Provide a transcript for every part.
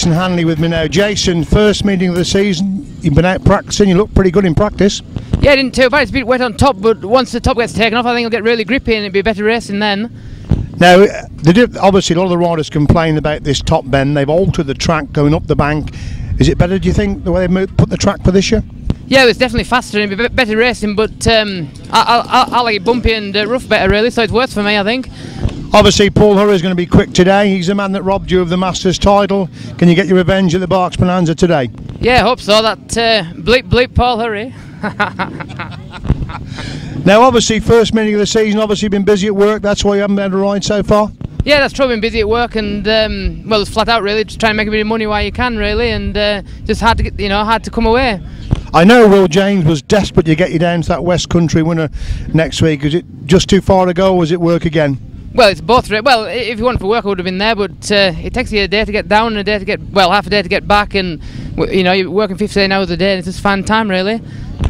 Jason Handley with me now. Jason, first meeting of the season, you've been out practicing, you look pretty good in practice. Yeah, didn't too bad, it's a bit wet on top, but once the top gets taken off I think it'll get really grippy and it'll be better racing then. Now, obviously a lot of the riders complain about this top bend, they've altered the track going up the bank. Is it better, do you think, the way they've put the track for this year? Yeah, it's definitely faster and it'll be better racing, but I like it bumpy and rough better really, so it's worse for me I think. Obviously Paul Hurry is going to be quick today. He's the man that robbed you of the Masters title. Can you get your revenge at the Berks Bonanza today? Yeah, I hope so. That bleep Paul Hurry. Now obviously first meeting of the season, obviously been busy at work, that's why you haven't had a ride so far? Yeah, that's true, been busy at work and well, it's flat out really, just trying to make a bit of money while you can really, and just hard to get, hard to come away. I know Will James was desperate to get you down to that West Country winner next week. Is it just too far to go or was it work again? Well, it's both. Well, if you wanted for work, I would have been there, but it takes you a day to get down and a day to get, well, half a day to get back, and you're working 15 hours a day, and it's just fun time, really.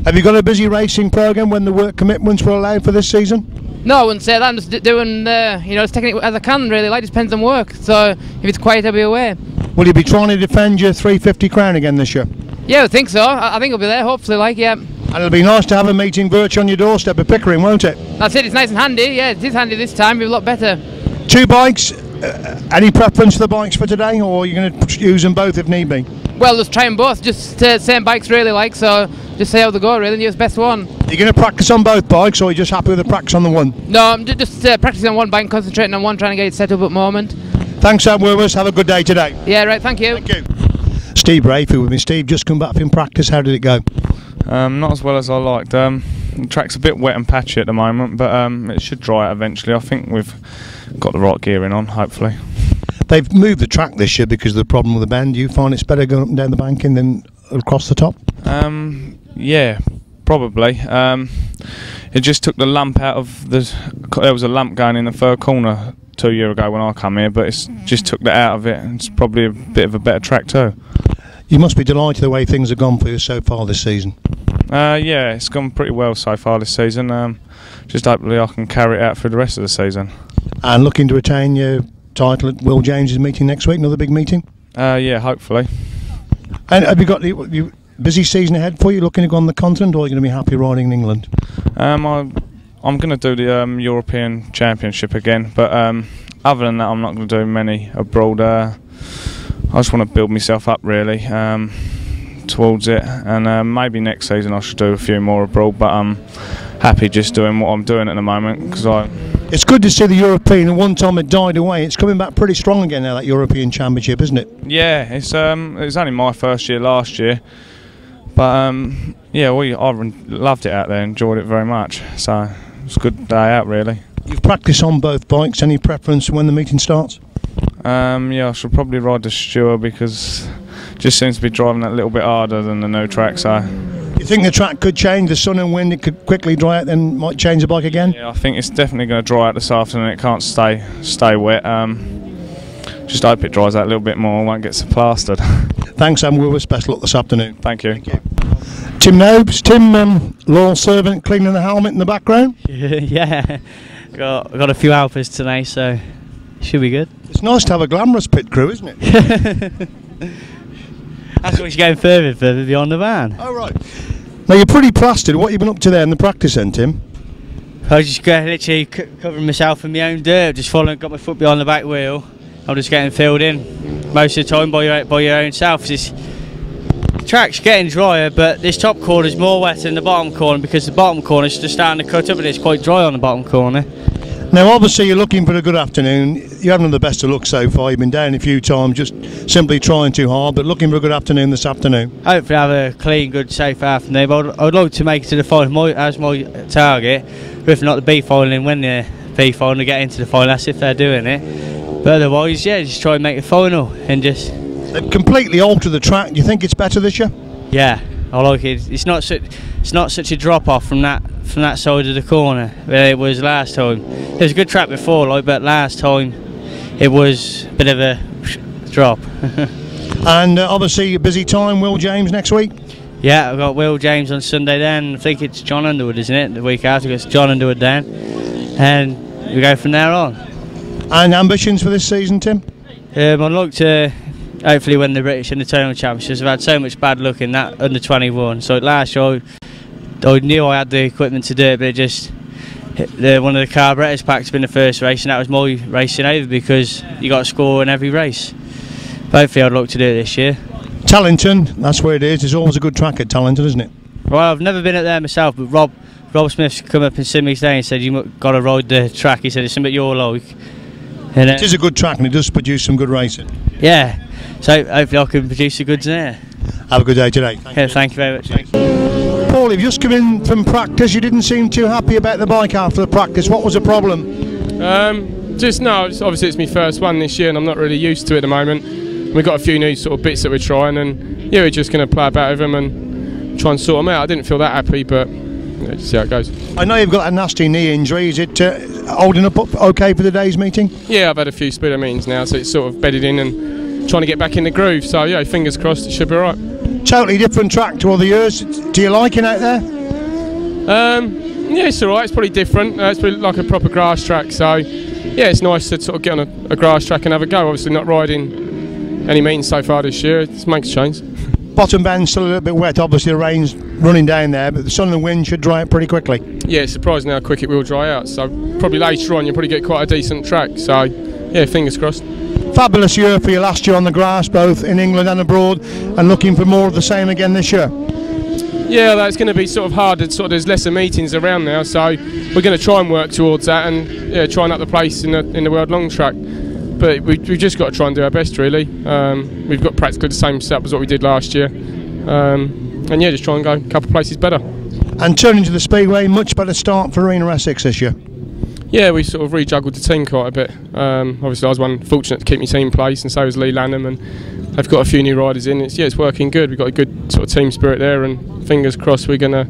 Have you got a busy racing programme when the work commitments were allowed for this season? No, I wouldn't say that. I'm just doing, just taking it as I can, really. Like, it depends on work. So if it's quiet, I'll be away. Will you be trying to defend your 350 crown again this year? Yeah, I think so. I think I'll be there, hopefully, yeah. And it'll be nice to have a meeting virtually on your doorstep at Pickering, won't it? That's it, it's nice and handy. Yeah, it is handy this time, it'll be a lot better. Two bikes, any preference for the bikes for today, or are you going to use them both if need be? Well, just try them both, just same bikes really, so just see how they go really and use the best one. Are you going to practice on both bikes, or are you just happy with the practice on the one? No, I'm just practicing on one bike and concentrating on one, trying to get it set up at the moment. Thanks, Sam Willis, have a good day today. Yeah, right, thank you. Thank you. Steve Braidford with me. Steve, just come back from practice, how did it go? Not as well as I liked. The track's a bit wet and patchy at the moment, but it should dry out eventually. I think we've got the right gearing on, hopefully. They've moved the track this year because of the problem with the bend. Do you find it's better going up and down the banking than across the top? Yeah, probably. It just took the lump out of there was a lump going in the third corner 2 years ago when I come here, but it's just took that out of it, and it's probably a bit of a better track too. You must be delighted the way things have gone for you so far this season. Yeah, it's gone pretty well so far this season. Just hopefully I can carry it out through the rest of the season. And looking to retain your title at Will James's meeting next week, another big meeting? Yeah, hopefully. And have you got the busy season ahead for you, looking to go on the continent, or are you going to be happy riding in England? I'm going to do the European Championship again, but other than that I'm not going to do many abroad. I just want to build myself up really towards it, and maybe next season I should do a few more abroad, but I'm happy just doing what I'm doing at the moment because It's good to see the European, and one time it died away. It's coming back pretty strong again now, that European Championship, isn't it? Yeah, it was only my first year last year, but yeah, I loved it out there, enjoyed it very much, so it was a good day out really. You've practiced on both bikes, any preference when the meeting starts? Yeah, I should probably ride the Stewart because it just seems to be driving that little bit harder than the new track. So, you think the track could change, the sun and wind, it could quickly dry out, then might change the bike again? Yeah, I think it's definitely going to dry out this afternoon. It can't stay wet. Just hope it dries out a little bit more and won't get so plastered. Thanks, Sam Willis. Best luck this afternoon. Thank you. Thank you. Tim Nobes, Tim, loyal servant, cleaning the helmet in the background. Yeah, got a few helpers today, so should be good. It's nice to have a glamorous pit crew, isn't it? That's what you're going further beyond the van. Oh right. Now you're pretty plastered. What have you been up to there in the practice then, Tim? I was just literally covering myself in my own dirt, just got my foot behind the back wheel. I'm just getting filled in most of the time by your own self. The track's getting drier, but this top corner is more wet than the bottom corner because the bottom corner is just starting to cut up and it's quite dry on the bottom corner. Now obviously you're looking for a good afternoon. You haven't had the best of luck so far. You've been down a few times, just simply trying too hard, but looking for a good afternoon this afternoon. Hopefully have a clean, good, safe afternoon. But I'd like to make it to the final as my target. If not the B final, and win the B final to get into the final. That's if they're doing it. But otherwise, yeah, just try and make the final and just. They've completely altered the track. Do you think it's better this year? Yeah, I like it. It's not such a drop off from that side of the corner where it was last time. It was a good track before, but last time it was a bit of a drop. And obviously a busy time, Will James next week? Yeah, I've got Will James on Sunday then. I think it's John Underwood, isn't it? The week after it's John Underwood then, and we go from there on. And ambitions for this season, Tim? I'd like to hopefully win the British and the Tonal Championships. I've had so much bad luck in that under 21. So last year I knew I had the equipment to do it, but it just one of the carburetors pack's been the first race, and that was my racing over because you got to score in every race. But hopefully I'd look to do it this year. Tallington, that's where it is. There's always a good track at Tallington, isn't it? Well, I've never been at there myself, but Rob Smith's come up and seen me today and said you've got to ride the track. He said it's something you're like. And, it is a good track and it does produce some good racing. Yeah, so hopefully I can produce the goods there. Have a good day today. Thank you very much. Paul, you've just come in from practice. You didn't seem too happy about the bike after the practice. What was the problem? Obviously it's my first one this year and I'm not really used to it at the moment. We've got a few new sort of bits that we're trying, and yeah, we're just going to play about with them and try and sort them out. I didn't feel that happy, but yeah, just see how it goes. I know you've got a nasty knee injury. Is it holding up okay for the day's meeting? Yeah, I've had a few speedo meetings now, so it's sort of bedded in and trying to get back in the groove. So yeah, fingers crossed, it should be alright. Totally different track to other years. Do you like it out there? Yeah, it's alright. It's probably different. It's probably like a proper grass track. So yeah, it's nice to sort of get on a grass track and have a go. Obviously not riding any meetings so far this year. It makes a change. Bottom bend's still a little bit wet. Obviously the rain's running down there, but the sun and the wind should dry it pretty quickly. Yeah, it's surprising how quick it will dry out. So probably later on you'll probably get quite a decent track. So yeah, fingers crossed. Fabulous year for you last year on the grass, both in England and abroad, and looking for more of the same again this year. Yeah, that's going to be sort of hard. There's lesser meetings around now, so we're going to try and work towards that, and yeah, try and up the place in the world long track. But we've just got to try and do our best, really. We've got practically the same setup as what we did last year, and yeah, just try and go a couple of places better. And turning to the Speedway, much better start for Arena Essex this year. Yeah, we sort of rejuggled the team quite a bit. Obviously I was fortunate to keep my team place, and so was Lee Lanham, and they've got a few new riders in. It's working good. We've got a good sort of team spirit there, and fingers crossed we're going to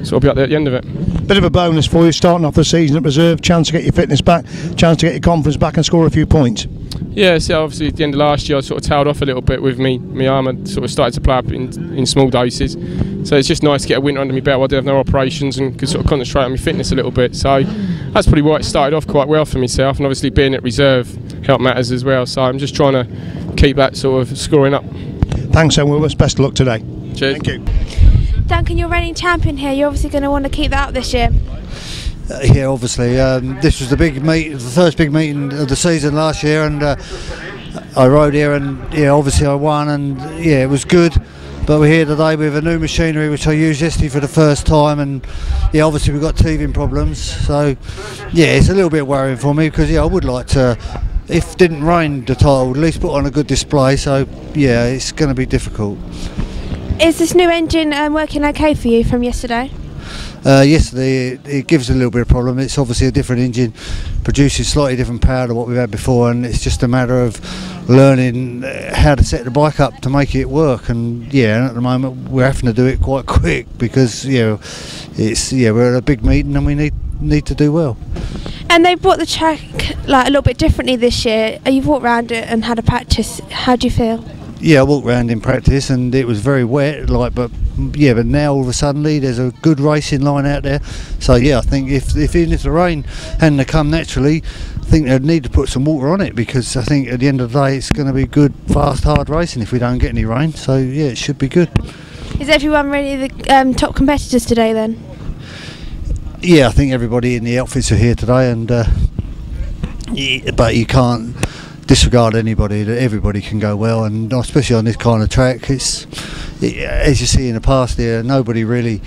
sort of be up there at the end of it. Bit of a bonus for you starting off the season at reserve, chance to get your fitness back, chance to get your confidence back and score a few points. Yeah, so obviously at the end of last year I sort of tailed off a little bit with my arm. I sort of started to play up in small doses, so it's just nice to get a winter under my belt. I did have no operations and could sort of concentrate on my fitness a little bit, so that's probably why it started off quite well for myself, and obviously being at reserve helped matters as well, so I'm just trying to keep that sort of scoring up. Thanks, Owen. Best of luck today. Cheers. Thank you. Duncan, you're reigning champion here. You're obviously going to want to keep that up this year. Yeah, obviously. This was the first big meeting of the season last year, and I rode here, and yeah, obviously I won, and yeah, it was good. But we're here today with a new machinery which I used yesterday for the first time, and yeah, obviously we've got teething problems. So yeah, it's a little bit worrying for me because yeah, I would like to, if it didn't rain the title, at least put on a good display. So yeah, it's going to be difficult. Is this new engine working okay for you from yesterday? Yesterday it gives a little bit of problem. It's obviously a different engine, produces slightly different power to what we've had before, and it's just a matter of learning how to set the bike up to make it work. And yeah, and at the moment we're having to do it quite quick because we're at a big meeting and we need to do well. And they brought the track like a little bit differently this year. You've walked around it and had a practice. How do you feel? Yeah, I walked around in practice and it was very wet, but now all of a sudden there's a good racing line out there. So yeah, I think even if the rain hadn't come naturally, I think they'd need to put some water on it, because I think at the end of the day it's going to be good, fast, hard racing if we don't get any rain. So yeah, it should be good. Is everyone really the top competitors today then? Yeah, I think everybody in the outfits are here today, and but you can't disregard anybody. That everybody can go well, and especially on this kind of track, as you see in the past here, nobody really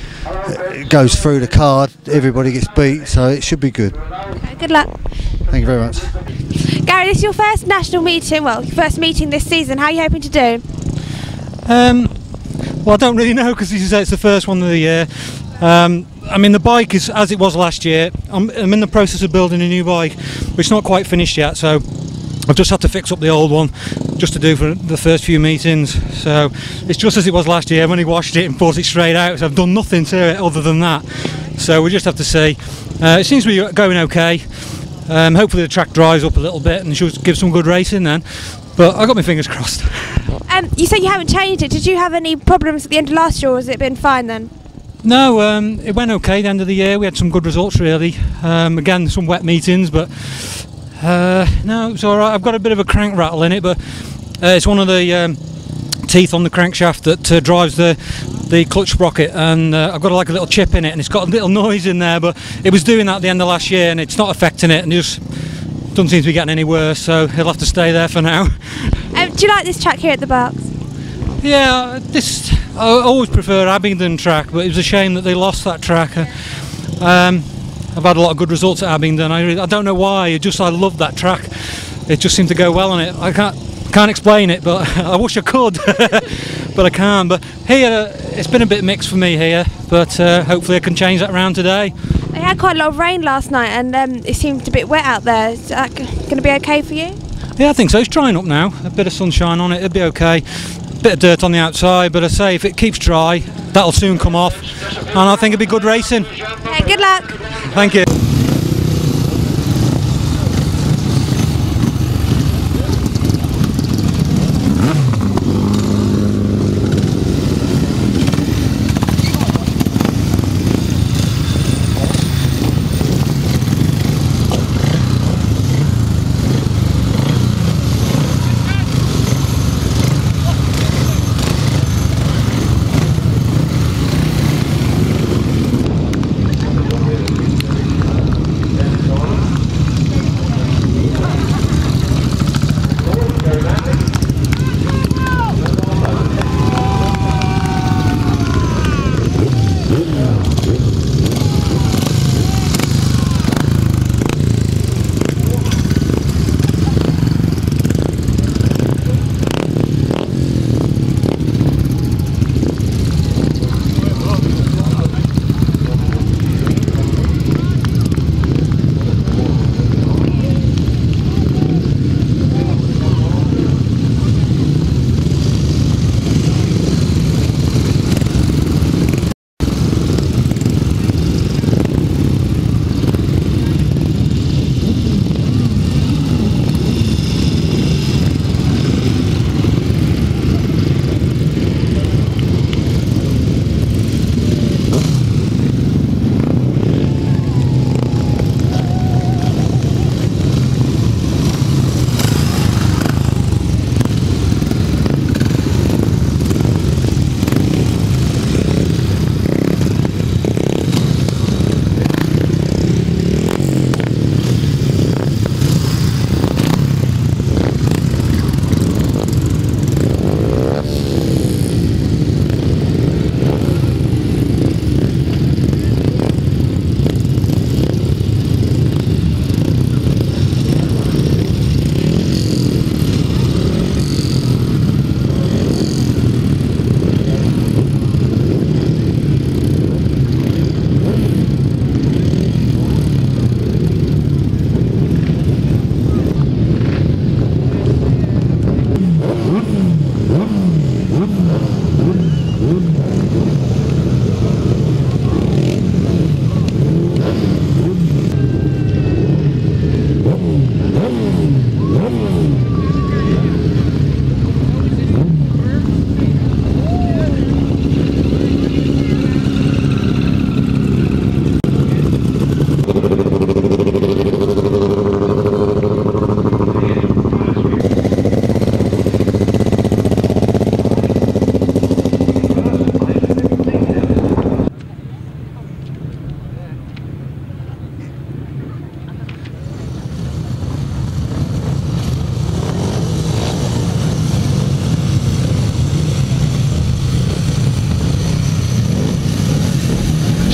goes through the card. Everybody gets beat, so it should be good. Okay, good luck. Thank you very much. Gary, this is your first national meeting, your first meeting this season. How are you hoping to do? Well, I don't really know, because it's the first one of the year. I mean, the bike is as it was last year. I'm in the process of building a new bike, which is not quite finished yet, so I've just had to fix up the old one just to do for the first few meetings. So it's just as it was last year. I've only washed it and brought it straight out, so I've done nothing to it other than that. So we just have to see. It seems to be going okay. Hopefully the track dries up a little bit and she'll give some good racing then. But I got my fingers crossed. You said you haven't changed it. Did you have any problems at the end of last year, or has it been fine then? No, it went okay at the end of the year. We had some good results really. Again, some wet meetings, but no, it's alright. I've got a bit of a crank rattle in it, but It's one of the teeth on the crankshaft that drives the clutch sprocket, and I've got like a little chip in it, and it's got a little noise in there, but it was doing that at the end of last year, and it's not affecting it, and it just doesn't seem to be getting any worse, so it'll have to stay there for now. Do you like this track here at the Berks? Yeah, I always prefer Abingdon track, but it was a shame that they lost that track. I've had a lot of good results at Abingdon. I don't know why. I love that track. It just seemed to go well on it. I can't explain it, but I wish I could, but I can't. But here, it's been a bit mixed for me here, but hopefully I can change that around today. We had quite a lot of rain last night, and it seemed a bit wet out there. Is that going to be okay for you? Yeah, I think so. It's drying up now. A bit of sunshine on it, it'll be okay. A bit of dirt on the outside, but I say if it keeps dry, that'll soon come off, and I think it'll be good racing. Okay, good luck. Thank you.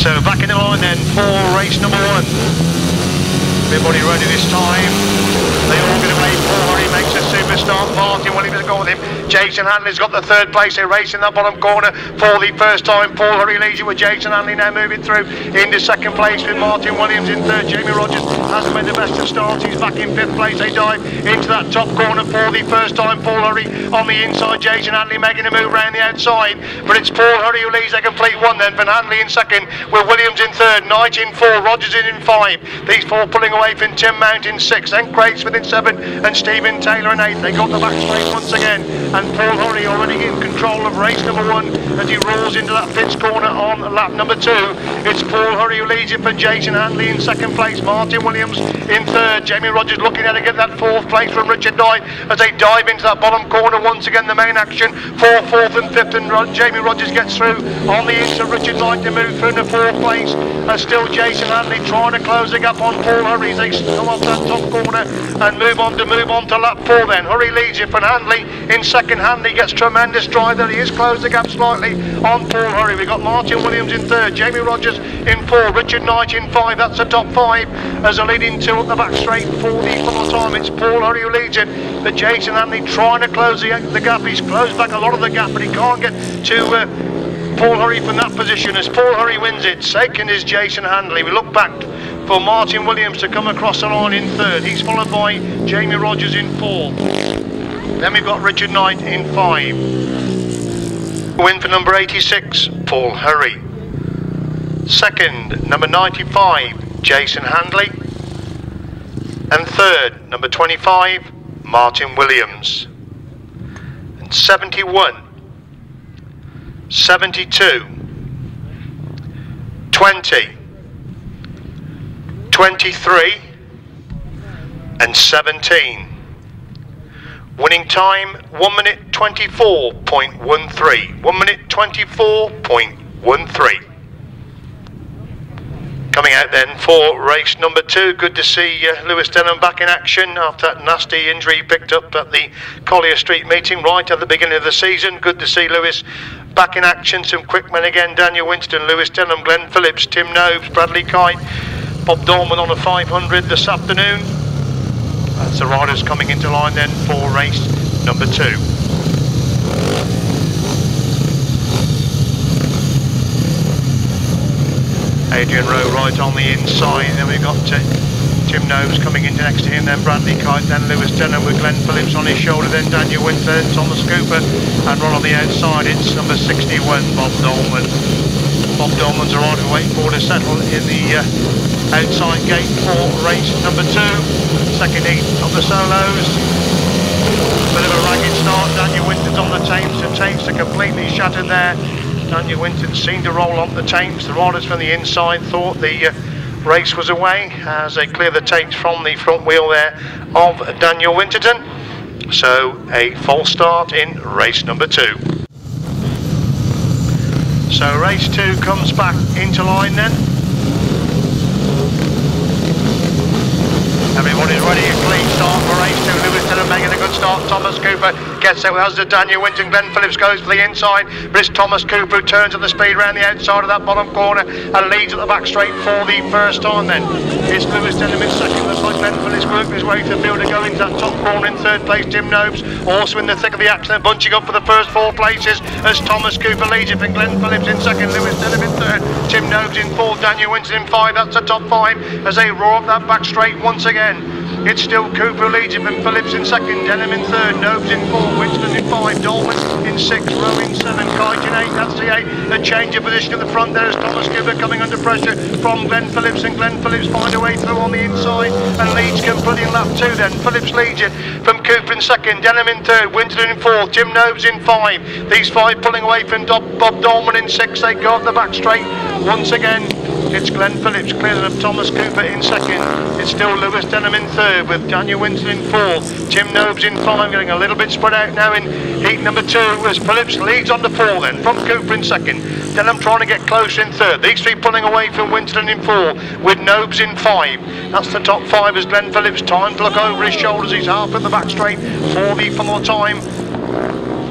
So back in the line then for race number 1. Everybody ready this time. They all get away. Paul Hurry makes a super start. Martyn Williams has gone with him. Jason Handley's got the third place. They're racing that bottom corner for the first time. Paul Hurry leads it with Jason Handley now moving through into second place with Martyn Williams in third. Jamie Rodgers hasn't made the best of starts. He's back in fifth place. They dive into that top corner for the first time. Paul Hurry on the inside. Jason Handley making a move round the outside. But it's Paul Hurry who leads a complete one then. Van Handley in second with Williams in third. Knight in 4. Rodgers in 5. These four pulling away from Tim Mount in 6. Then Craig's within 7 and Stephen Taylor Taylor in 8th. They got the back straight once again, and Paul Hurry already in control of race number 1 as he rolls into that pits corner on lap number 2. It's Paul Hurry who leads it for Jason Handley in 2nd place, Martyn Williams in 3rd, Jamie Rodgers looking at to get that 4th place from Richard Knight as they dive into that bottom corner once again. The main action, 4th and 5th, and Jamie Rodgers gets through on the into Richard Knight to move through the 4th place. Still Jason Handley trying to close the gap on Paul Hurry as they come off that top corner and move on to lap 4 then. Hurry leads it from Handley in 2nd. Handley gets tremendous drive there. He has closed the gap slightly on Paul Hurry. We've got Martyn Williams in 3rd, Jamie Rodgers in 4, Richard Knight in 5. That's the top 5 as they're leading to at the back straight for the final time. It's Paul Hurry who leads it, but Jason Handley trying to close the gap. He's closed back a lot of the gap, but he can't get to Paul Hurry from that position as Paul Hurry wins it. 2nd is Jason Handley. We look back for Martyn Williams to come across the line in 3rd. He's followed by Jamie Rodgers in 4th. Then we've got Richard Knight in 5. Win for number 86, Paul Hurry. 2nd, number 95, Jason Handley. And 3rd, number 25, Martyn Williams. And 71, 72, 20, 23 and 17. Winning time 1 minute 24.13. 1 minute 24.13. Coming out then for race number 2. Good to see Lewis Denham back in action after that nasty injury he picked up at the Collier Street meeting right at the beginning of the season. Good to see Lewis back in action. Some quick men again. Daniel Winterton, Lewis Denham, Glen Phillips, Tim Nobes, Bradley Kite, Bob Dorman on a 500 this afternoon. That's the riders coming into line then for race number 2. Adrian Rowe right on the inside, then we've got Tim Nobes coming in next to him, then Bradley Kite, then Lewis Denham with Glen Phillips on his shoulder, then Daniel Winter, Thomas Cooper, and right on the outside it's number 61, Bob Dorman. Bob Dorman's a rider waiting for to settle in the outside gate for race number 2. 2nd heat of the solos. Bit of a ragged start. Daniel Winter's on the Thames. The Thames are completely shattered there. Daniel Winton seemed to roll on the Thames. The riders from the inside thought the race was away as they clear the Thames from the front wheel there of Daniel Winterton. So a false start in race number 2. So race 2 comes back into line then. Everybody's ready, a clean start for race 2. Lewis Denham making a good start. Thomas Cooper gets there as the Daniel Winton. Glen Phillips goes for the inside, but it's Thomas Cooper who turns at the speed around the outside of that bottom corner and leads at the back straight for the first time then. It's Lewis Denham in 2nd. Looks like Glen Phillips working his way to the field to go into that top corner. In 3rd place, Tim Nobes, also in the thick of the action, bunching up for the first 4 places as Thomas Cooper leads it, and Glen Phillips in 2nd, Lewis Denham in 3rd, Tim Nobes in 4th, Daniel Winton in 5. That's the top 5 as they roar up that back straight once again. It's still Cooper leads him, and Phillips in 2nd, Denham in 3rd, Nobes in 4th, Winston in 5, Dolman in 6th, Rowe in 7, Kite in 8, that's the 8. A change of position at the front there is Thomas Cooper coming under pressure from Glen Phillips, and Glen Phillips find a way through on the inside and leads completely in lap 2 then. Phillips leads it from Cooper in 2nd, Denham in 3rd, Winterton in 4th, Tim Nobes in 5. These 5 pulling away from Bob Dolman in 6th, they go up the back straight once again. It's Glen Phillips clearing of Thomas Cooper in 2nd. It's still Lewis Denham in 3rd with Daniel Winton in 4th. Tim Nobes in 5, getting a little bit spread out now in heat number 2 as Phillips leads on to 4 then from Cooper in 2nd. Denham trying to get close in 3rd. These 3 pulling away from Winterton in 4 with Nobes in 5. That's the top 5 as Glen Phillips time to look over his shoulders. He's half at the back straight for the final time.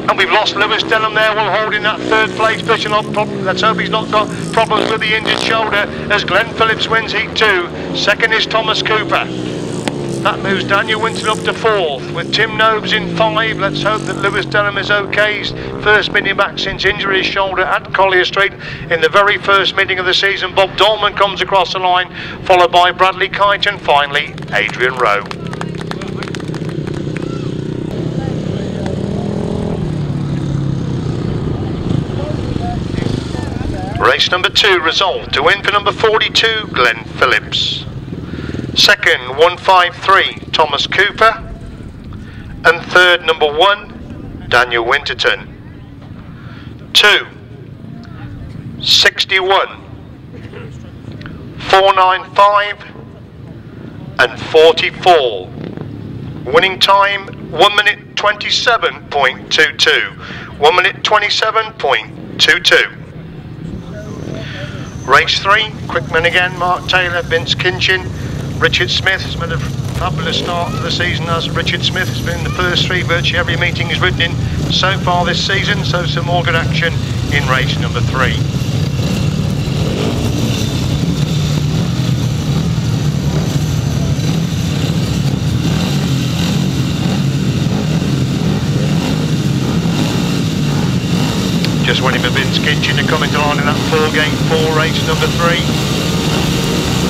And we've lost Lewis Denham there while holding that 3rd place position up. Let's hope he's not got problems with the injured shoulder as Glen Phillips wins heat 2. 2nd is Thomas Cooper. That moves Daniel Winton up to 4th with Tim Nobes in 5. Let's hope that Lewis Denham is okay. He's first meeting back since injury his shoulder at Collier Street in the very first meeting of the season. Bob Dolman comes across the line, followed by Bradley Kite and finally Adrian Rowe. Race number 2 resolved to win for number 42, Glen Phillips. 2nd, 153, Thomas Cooper. and third, number 1, Daniel Winterton. 2, 61, 495 and 44. Winning time 1 minute 27.22. 1 minute 27.22. Race 3, quickmen again, Mark Taylor, Vince Kinchin, Richard Smith has made a fabulous start to the season as Richard Smith has been in the first 3, virtually every meeting he's ridden in so far this season, so some more good action in race number 3. Just waiting for Vince Kinchin to come into line in that 4-gate 4 race number 3.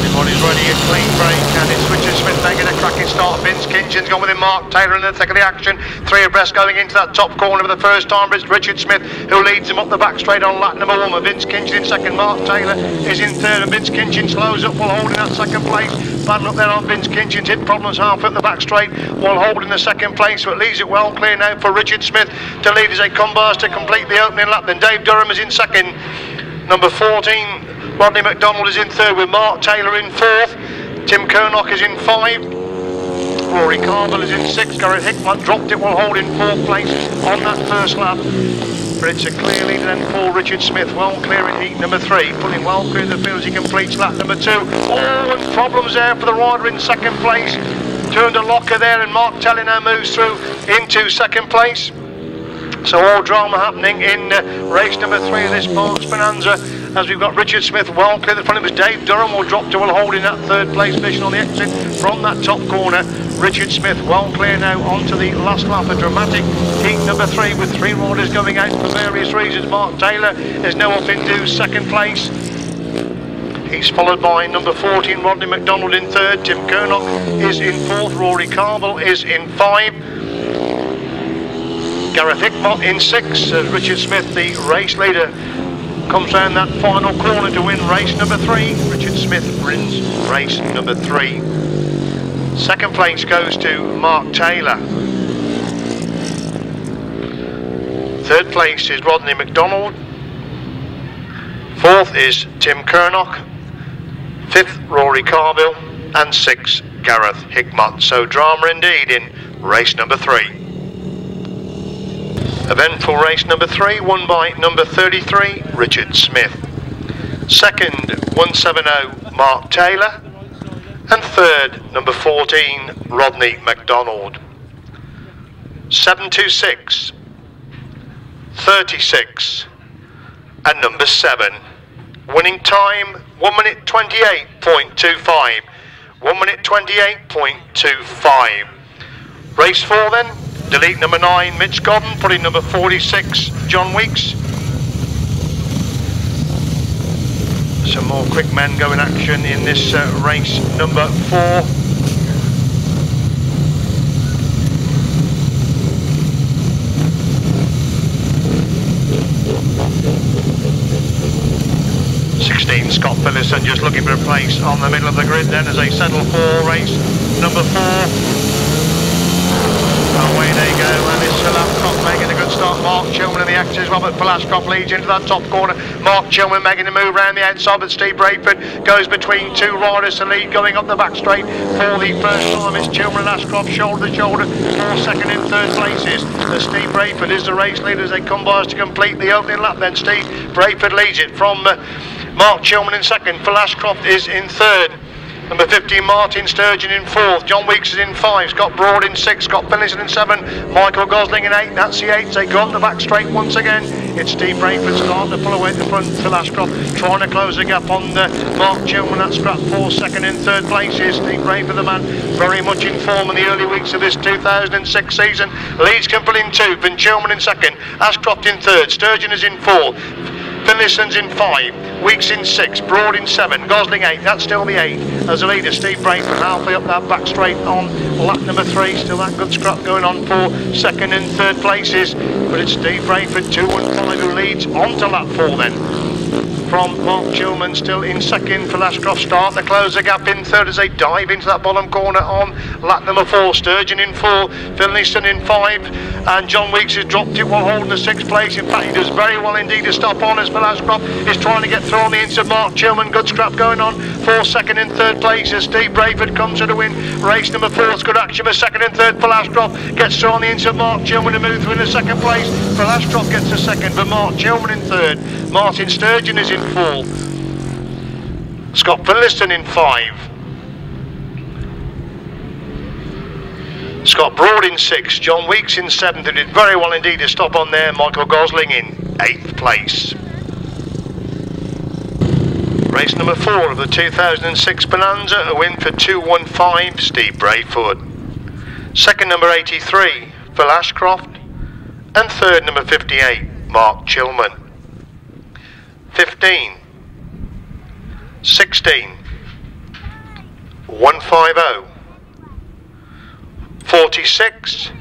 Everybody's ready, a clean break, and it's Richard Smith making a cracking start. Vince Kinchin's gone with him, Mark Taylor in the thick of the action. 3 abreast going into that top corner for the first time, but it's Richard Smith who leads him up the back straight on lap number 1. Vince Kinchin in second, Mark Taylor is in third, and Vince Kinchin slows up while holding that second place. Battle up there on Vince Kinchin's hit problems half up the back straight while holding the second place, so it leaves it well clear now for Richard Smith to lead as they combine to complete the opening lap. Then Dave Durham is in second, number 14 Rodney McDonald is in third with Mark Taylor in fourth, Tim Kernock is in 5, Rory Carville is in 6, Gareth Hickman dropped it while holding 4th place on that first lap. But it's a clear lead then for Richard Smith, well clear in heat number 3, putting well clear of the field as he completes lap number 2. Oh, and problems there for the rider in second place. Turned a locker there, and Mark Taylor now moves through into second place. So all drama happening in race number 3 of this Berks Bonanza, as we've got Richard Smith well clear. The front of us, Dave Durham will drop to well holding that 3rd place position on the exit from that top corner. Richard Smith well clear now onto the last lap, a dramatic heat number 3 with 3 riders going out for various reasons. Mark Taylor is now up into second place. He's followed by number 14 Rodney McDonald in 3rd, Tim Kernock is in 4th, Rory Carville is in 5, Gareth Hickmott in 6, as Richard Smith, the race leader, comes round that final corner to win race number 3. Richard Smith wins race number 3. Second place goes to Mark Taylor. 3rd place is Rodney McDonald. 4th is Tim Kernock. 5th Rory Carville, and 6th Gareth Hickmott. So drama indeed in race number 3. Eventful race number 3, won by number 33, Richard Smith. 2nd, 170, Mark Taylor. And 3rd, number 14, Rodney McDonald. 726, 36, and number 7. Winning time, 1 minute 28.25. 1 minute 28.25. Race 4 then. Delete number 9, Mitch Godden, putting number 46, John Weeks. Some more quick men going action in this race number 4. Scott Phillips just looking for a place on the middle of the grid then as they settle for race number 4. Away they go, and it's Ashcroft making a good start. Mark Chilman in the actors, Robert Ashcroft leads into that top corner. Mark Chilman making a move around the outside, but Steve Braidford goes between 2 riders to lead, going up the back straight for the first time. It's Chilman and Ashcroft shoulder to shoulder for 2nd and 3rd places. As Steve Braidford is the race leader as they come by us to complete the opening lap. Then Steve Braidford leads it from Mark Chilman in 2nd. Phil Ashcroft is in 3rd. Number 15, Martyn Sturgeon in 4th. John Weeks is in 5. Scott Broad in 6. Scott Phillips in 7. Michael Gosling in 8. That's the 8. They go up the back straight once again. It's Steve Braidford starting to pull away at the front. Phil Ashcroft trying to close the gap on Mark Chilman. That's scrap for 2nd and 3rd places. Steve Braidford, the man very much in form in the early weeks of this 2006 season. Leads Campbell in 2. Van Chilman in 2nd. Ashcroft in 3rd. Sturgeon is in 4th. Finlayson's in 5, Weeks in 6, Broad in 7, Gosling 8, that's still the 8. As the leader, Steve Braidford halfway up that back straight on lap number 3, still that good scrap going on for 2nd and 3rd places. But it's Steve Braidford, 2 and 5 who leads on to lap 4 then. from Mark Chilman, still in second for Ashcroft. Start the closer gap in third as they dive into that bottom corner on lap number 4. Sturgeon in 4, Phil Easton in 5, and John Weeks has dropped it while holding the 6th place. In fact, he does very well indeed to stop on as Phil Ashcroft is trying to get through on the inside. Mark Chilman, good scrap going on for second and third place as Steve Braidford comes to the win. Race number 4's good action for second and third. Phil Ashcroft gets through on the inside. Mark Chilman to move through in the second place. Phil Ashcroft gets the second, but Mark Chilman in third. Martyn Sturgeon is in 4. Scott Philliston in 5. Scott Broad in 6. John Weeks in 7th, who did very well indeed to stop on there. Michael Gosling in 8th place. Race number 4 of the 2006 Bonanza, a win for 215, Steve Braidford. Second number 83, Phil Ashcroft. And third number 58, Mark Chilman. 15, 16, 150, 46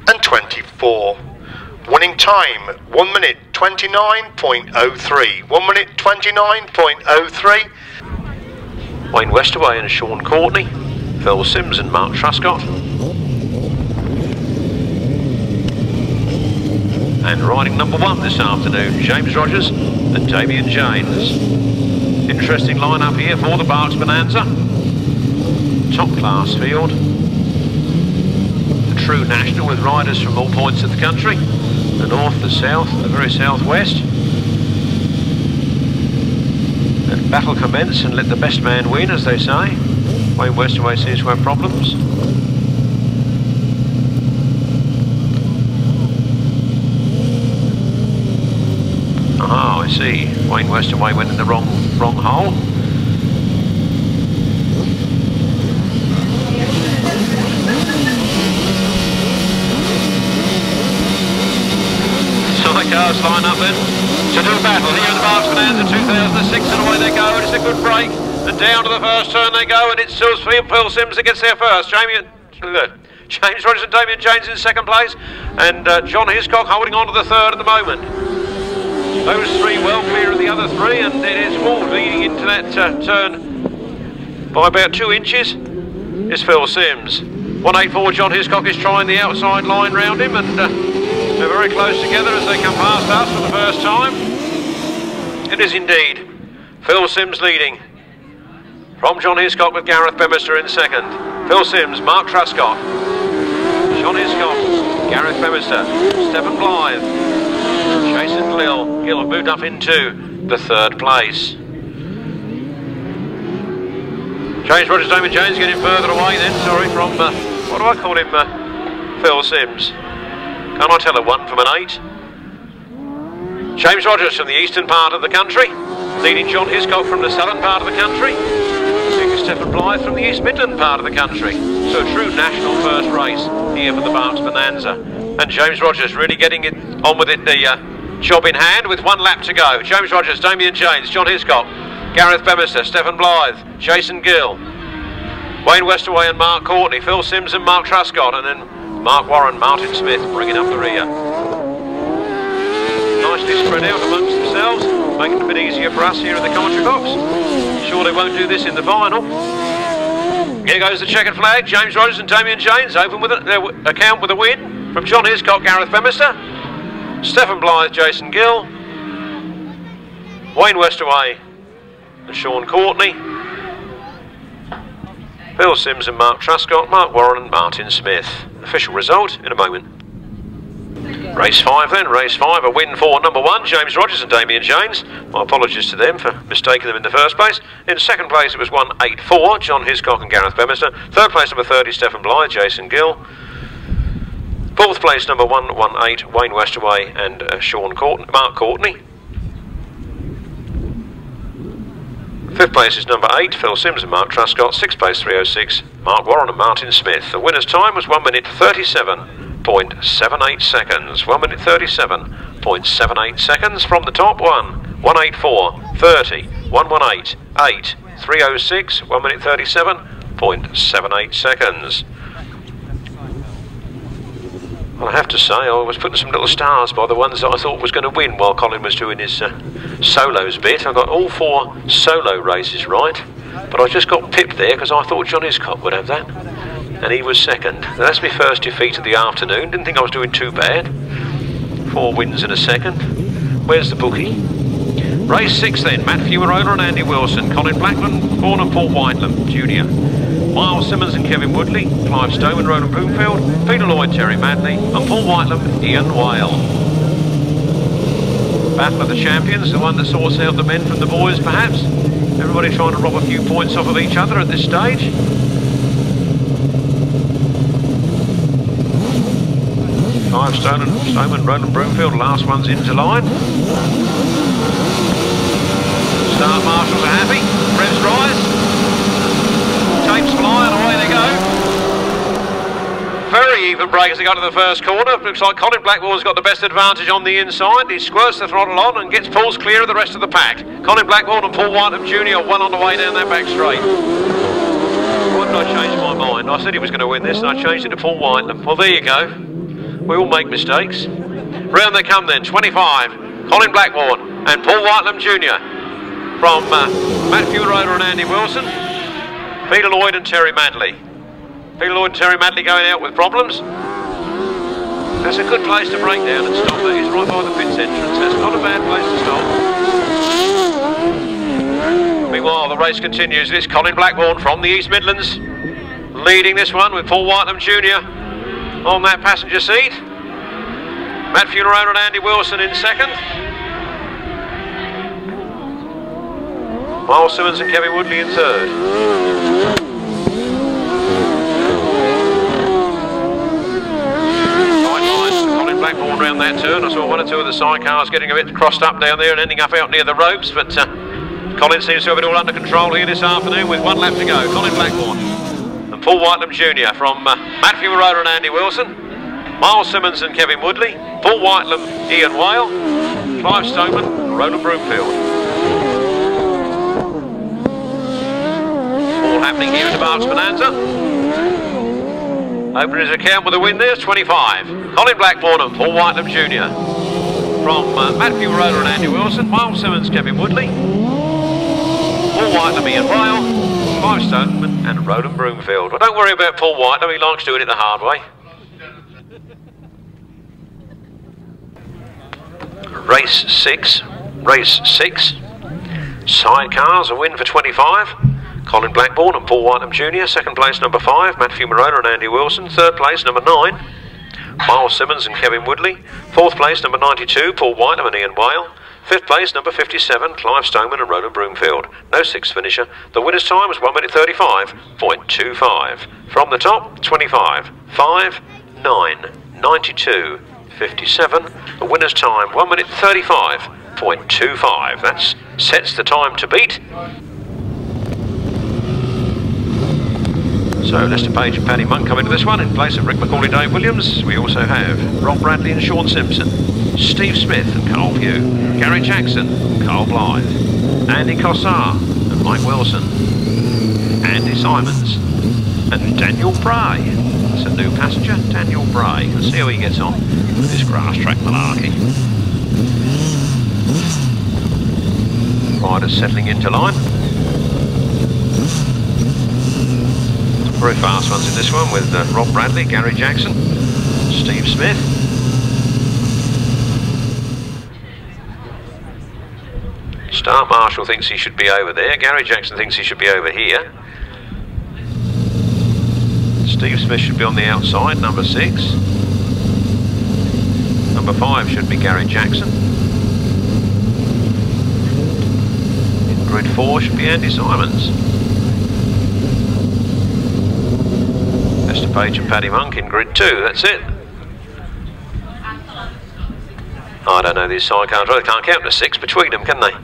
and 24. Winning time 1 minute 29.03. 1 minute 29.03. Wayne Westaway and Shaun Courtney, Phil Sims and Mark Truscott. And riding number 1 this afternoon, James Rodgers and Damien James. Interesting lineup here for the Berks Bonanza. Top class field. A true national with riders from all points of the country. The north, the south, the very southwest. And battle commence and let the best man win, as they say. Wayne Westaway seems to have problems. Oh, I see. Wayne Westaway went in the wrong hole. Sidecars line up then to do battle here in the Berks Bonanza 2006, and away they go, and it's a good break, and down to the first turn they go, and it's still Phil Sims that gets there first. James Rodgers and Damien James in second place, and John Hiscock holding on to the third at the moment. Those three well clear of the other three, and it is Ward leading into that turn by about 2 inches is Phil Sims. 184 John Hiscock is trying the outside line round him, and they're very close together as they come past us for the first time. It is indeed Phil Sims leading from John Hiscock with Gareth Bemister in second. Phil Sims, Mark Truscott, John Hiscock, Gareth Bemister, Stephen Blyth, Jason Gill have moved up into the third place. James Rodgers, Damien James getting further away then, sorry, from, what do I call him, Phil Sims. Can't I tell a 1 from an 8? James Rodgers from the eastern part of the country, leading John Hiscock from the southern part of the country, leading Stephen Blyth from the East Midland part of the country. So a true national first race here for the Berks Bonanza. And James Rodgers really getting it on with it, the job in hand with 1 lap to go. James Rodgers, Damien James, John Hiscock, Gareth Bemister, Stephen Blyth, Jason Gill, Wayne Westaway and Mark Courtney, Phil Sims and Mark Truscott, and then Mark Warren, Martyn Smith bringing up the rear. Nicely spread out amongst themselves, making it a bit easier for us here in the commentary box. Sure they won't do this in the final. Here goes the checkered flag. James Rodgers and Damien James open with their account with a win from John Hiscock, Gareth Bemister, Stephen Blyth, Jason Gill, Wayne Westaway and Shaun Courtney, Phil Sims and Mark Truscott, Mark Warren and Martyn Smith. Official result in a moment. Race 5 then, race 5, a win for number 1, James Rodgers and Damien James. My apologies to them for mistaking them in the first place. In second place it was 184, John Hiscock and Gareth Bemister. Third place number 30, Stephen Blyth, Jason Gill. Fourth place number 118, Wayne Westaway and Mark Courtney. Fifth place is number 8, Phil Sims and Mark Truscott. Sixth place 306, Mark Warren and Martyn Smith. The winner's time was 1 minute 37.78 seconds. 1 minute 37.78 seconds from the top one. 184, 30, 118, 8, 306, 1 minute 37.78 seconds. Well, I have to say, I was putting some little stars by the ones that I thought was going to win while Colin was doing his solos bit. I got all 4 solo races right, but I just got pipped there because I thought John Hiscock would have that, and he was second. Now, that's my first defeat of the afternoon. Didn't think I was doing too bad. 4 wins in a second. Where's the bookie? Race 6 then. Matt Fuarona and Andy Wilson. Colin Blackman, Vaughan and Paul Whitelam, Jr. Myles, Simmons and Kevin Woodley. Clive Stoneman, Ronan Broomfield. Peter Lloyd, Terry Madley. And Paul Whitelam, Iain Whale. Battle of the Champions, the one that sorts out the men from the boys perhaps. Everybody trying to rob a few points off of each other at this stage. Clive Stoneman, Ronan Broomfield, last one's into line. Start marshals are happy, revs rise, tapes fly and away they go. Very even break as they go to the first corner. Looks like Colin Blackwell's got the best advantage on the inside. He squirts the throttle on and gets pulls clear of the rest of the pack. Colin Blackwell and Paul Whitelam Jr. well on the way down that back straight. Why did I change my mind? I said he was going to win this and I changed it to Paul Whitelam. Well, there you go. We all make mistakes. Round they come then, 25. Colin Blackwell and Paul Whitelam Jr. From Matt Fuarona and Andy Wilson, Peter Lloyd and Terry Madley. Peter Lloyd and Terry Madley going out with problems. That's a good place to break down and stop. That is right by the pits entrance. That's not a bad place to stop. Meanwhile, the race continues. This Colin Blackburn from the East Midlands, leading this one with Paul Whitelam Jr. on that passenger seat. Matt Fuarona and Andy Wilson in second. Myles, Simmons and Kevin Woodley in third. Colin Blackburn round that turn. I saw 1 or 2 of the sidecars getting a bit crossed up down there and ending up out near the ropes, but Colin seems to have it all under control here this afternoon with 1 lap to go. Colin Blackburn and Paul Whitelam Jr. from Matt Fuarona and Andy Wilson, Myles, Simmons and Kevin Woodley, Paul Whitelam, Iain Whale, Clive Stoneman and Ronan Broomfield. All happening here at the Berks Bonanza. Opening his account with a win there, 25. Colin Blackburn and Paul Whitelam Jr. From Matt Fuarona and Andy Wilson, Myles, Simmons, Kevin Woodley, Paul Whitelam, Iain Whale, Clive Stoneman and Ronan Broomfield. Well, don't worry about Paul Whitelam, he likes doing it the hard way. Race 6. Sidecars, a win for 25. Colin Blackburn and Paul Whitelam Jr. Second place, number 5. Matt Fuarona and Andy Wilson. Third place, number 9. Myles, Simmons and Kevin Woodley. Fourth place, number 92. Paul Whitelam and Iain Whale. Fifth place, number 57. Clive Stoneman and Ronan Broomfield. No sixth finisher. The winner's time was 1:35.25. From the top, 25, 5, 9, 92, 57. The winner's time, 1:35.25. That sets the time to beat. So Lester Page and Paddy Monk come into this one in place of Rick McCauley, Dave Williams. We also have Rob Bradley and Shaun Simpson, Steve Smith and Carl Pugh, Gary Jackson and Carl Blyth, Andy Cossar and Mike Wilson, Andy Simons and Daniel Bray. That's a new passenger, Daniel Bray. Let's see how he gets on with this grass track malarkey. Riders settling into line. Very fast ones in this one with Rob Bradley, Gary Jackson, Steve Smith. Start Marshall thinks he should be over there. Gary Jackson thinks he should be over here. Steve Smith should be on the outside, number 6. Number 5 should be Gary Jackson. In grid 4 should be Andy Simons. Lester Page and Paddy Monk in grid 2, that's it. I don't know these sidecars, they can't count to 6 between them, can they?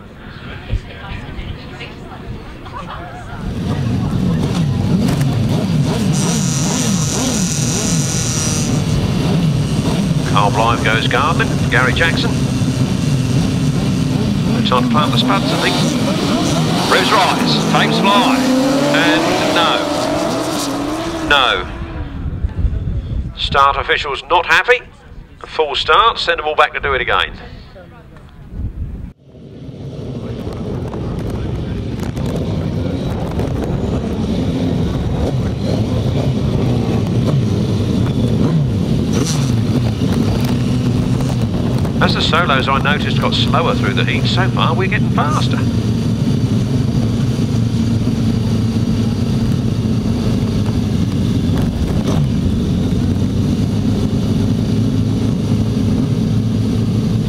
Carl Blythe goes gardening, Gary Jackson. No time to plant the spuds, I think. Revs rise, tapes fly, and no. Start officials not happy. A full start, send them all back to do it again. As the solos I noticed got slower through the heat, so far we're getting faster.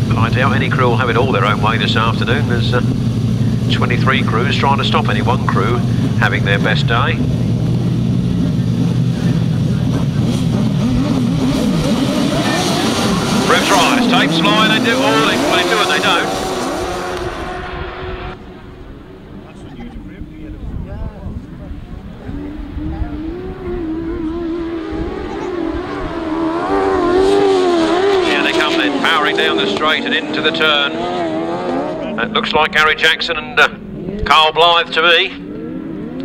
But I doubt any crew will have it all their own way this afternoon. There's 23 crews trying to stop any one crew having their best day. Revs rise, tapes fly, they do all they do and they don't. Here they come then, powering down the straight and into the turn. It looks like Gary Jackson and Carl Blyth to me.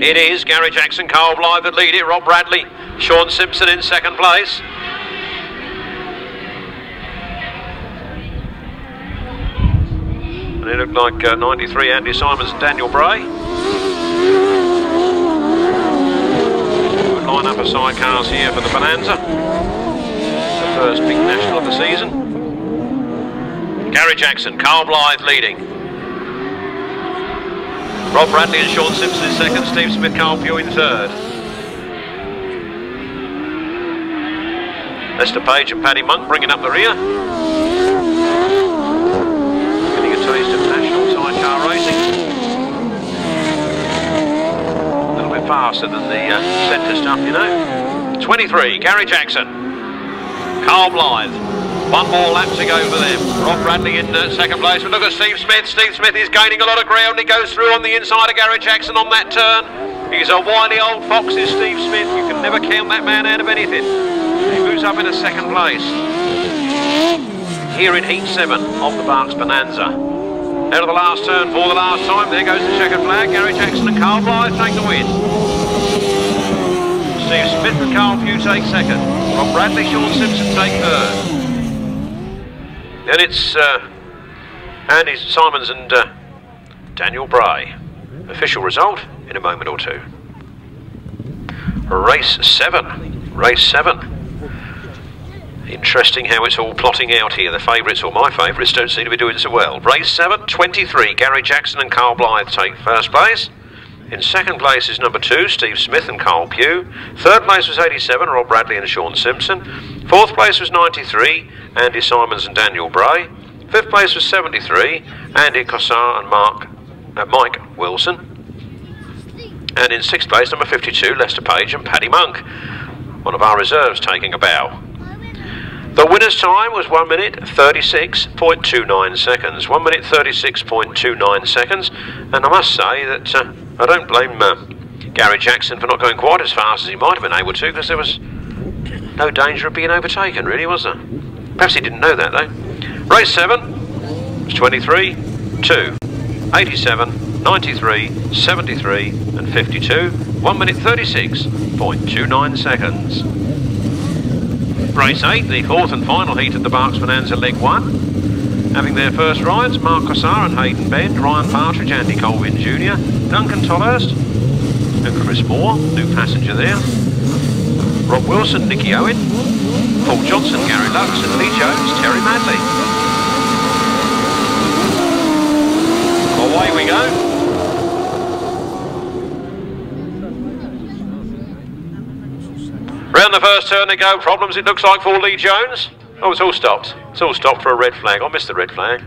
It is Gary Jackson, Carl Blyth that lead it, Rob Bradley, Shaun Simpson in second place. And it looked like 93 Andy Simons and Daniel Bray. Good line up of sidecars here for the Bonanza. The first big national of the season. Gary Jackson, Carl Blyth leading. Rob Bradley and Shaun Simpson in second, Steve Smith, Carl Pugh in third. Lester Page and Paddy Monk bringing up the rear. Getting a taste of national sidecar racing. A little bit faster than the centre stuff, you know. 23, Gary Jackson. Carl Blyth. One more lap to go for them. Rob Bradley in second place. But look at Steve Smith. Steve Smith is gaining a lot of ground. He goes through on the inside of Gary Jackson on that turn. He's a wily old fox, is Steve Smith. You can never count that man out of anything. He moves up in a second place. Here in Heat 7 of the Berks Bonanza. Out of the last turn for the last time. There goes the checkered flag. Gary Jackson and Carl Blyth take the win. Steve Smith and Carl Pugh take second. Rob Bradley, Shaun Simpson take third. Then it's Andy Simons and Daniel Bray. Official result in a moment or two. Race 7. Race 7. Interesting how it's all plotting out here. The favourites, or my favourites, don't seem to be doing so well. Race 7, 23. Gary Jackson and Carl Blyth take first place. In second place is number 2, Steve Smith and Carl Pugh. Third place was 87, Rob Bradley and Shaun Simpson. Fourth place was 93, Andy Simons and Daniel Bray. Fifth place was 73, Andy Cossar and Mike Wilson. And in sixth place, number 52, Lester Page and Paddy Monk. One of our reserves taking a bow. The winner's time was 1 minute 36.29 seconds. 1 minute 36.29 seconds. And I must say that I don't blame Gary Jackson for not going quite as fast as he might have been able to, because there was no danger of being overtaken, really, was there? Perhaps he didn't know that, though. Race 7 was 23, 2, 87, 93, 73 and 52. 1 minute 36.29 seconds. Race 8, the fourth and final heat of the Berks Bonanza Leg 1. Having their first rides, Mark Cossar and Hayden Bend, Ryan Partridge, Andy Colvin Jr., Duncan Tolhurst and Chris Moore, new passenger there. Rob Wilson, Nicky Owen, Paul Johnson, Gary Lux and Lee Jones, Terry Madley. Away we go. Round the first turn they go. Problems, it looks like, for Lee Jones. Oh, it's all stopped. It's all stopped for a red flag. I missed the red flag.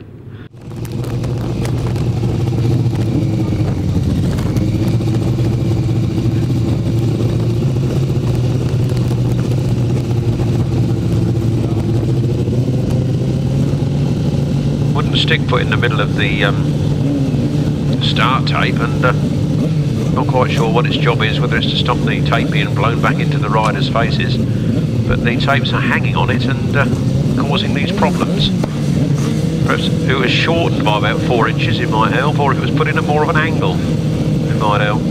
Wooden stick put in the middle of the start tape, and not quite sure what its job is, whether it's to stop the tape being blown back into the riders' faces, but the tapes are hanging on it and causing these problems. Perhaps if it was shortened by about 4 inches it might help, or if it was put in at more of an angle it might help.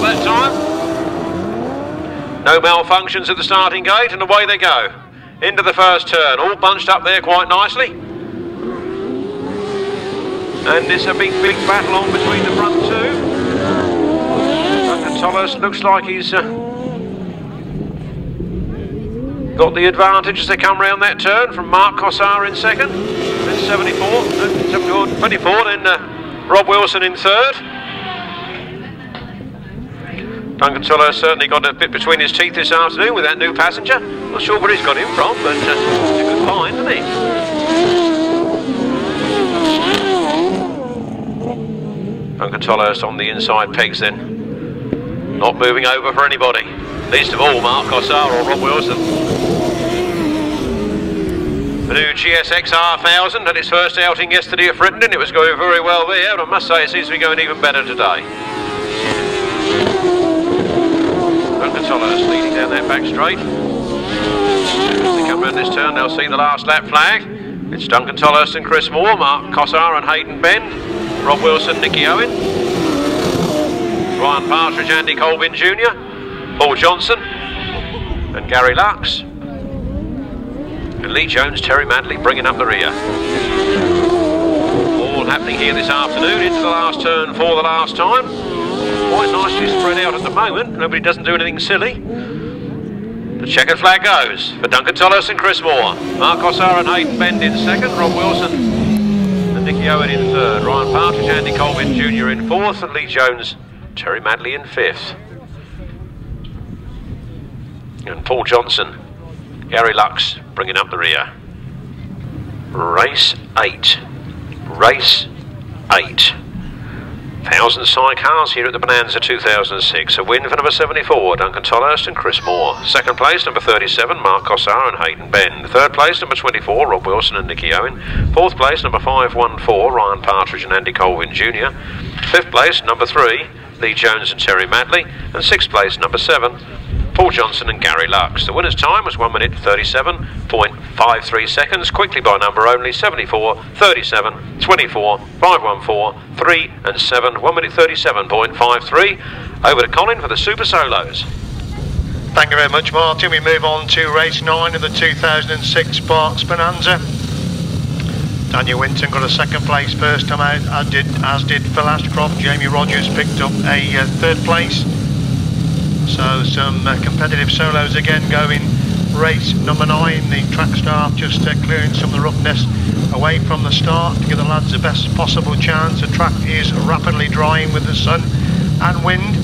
up that time. No malfunctions at the starting gate, and away they go. Into the first turn, all bunched up there quite nicely. And it's a big battle on between the front two. Duncan Tolhurst looks like he's got the advantage as they come round that turn from Mark Cossar in second. Then 24, then Rob Wilson in third. Duncan Tolhurst certainly got a bit between his teeth this afternoon with that new passenger. Not sure where he's got him from, but it's a good find, isn't he? Duncan Tolhurst on the inside pegs then. Not moving over for anybody. Least of all Mark Cossar or Rob Wilson. The new GSX R1000 had its first outing yesterday at Winterton. It was going very well there, but I must say it seems to be going even better today. Duncan Tolhurst leading down that back straight. As they come round this turn, they'll see the last lap flag. It's Duncan Tolhurst and Chris Moore, Mark Cossar and Hayden Bend, Rob Wilson, Nicky Owen, Ryan Partridge, Andy Colvin Jr., Paul Johnson and Gary Lux, and Lee Jones, Terry Madley bringing up the rear. All happening here this afternoon into the last turn for the last time. Quite nicely spread out at the moment. Nobody doesn't do anything silly. The checkered flag goes for Duncan Tolhurst and Chris Moore. Mark Cossar and Hayden Bend in second. Rob Wilson and Nicky Owen in third. Ryan Partridge, Andy Colvin Jr. in fourth. And Lee Jones, Terry Madley in fifth. And Paul Johnson, Gary Lux bringing up the rear. Race 8. Race 8. 1,000 Sidecars here at the Bonanza 2006. A win for number 74, Duncan Tolhurst and Chris Moore. Second place, number 37, Mark Cossar and Hayden Bend. Third place, number 24, Rob Wilson and Nicky Owen. Fourth place, number 514, Ryan Partridge and Andy Colvin Jr. Fifth place, number 3, Lee Jones and Terry Madley. And sixth place, number 7, Paul Johnson and Gary Lux. The winner's time was 1 minute 37.53 seconds, quickly by number only, 74, 37, 24, 514, 3 and 7, 1 minute 37.53. Over to Colin for the Super Solos. Thank you very much, Martin. We move on to race 9 of the 2006 Berks Bonanza. Daniel Winton got a second place first time out, as did Phil Ashcroft. Jamie Rodgers picked up a third place. So some competitive solos again going. Race number 9, the track staff just clearing some of the roughness away from the start to give the lads the best possible chance. The track is rapidly drying with the sun and wind.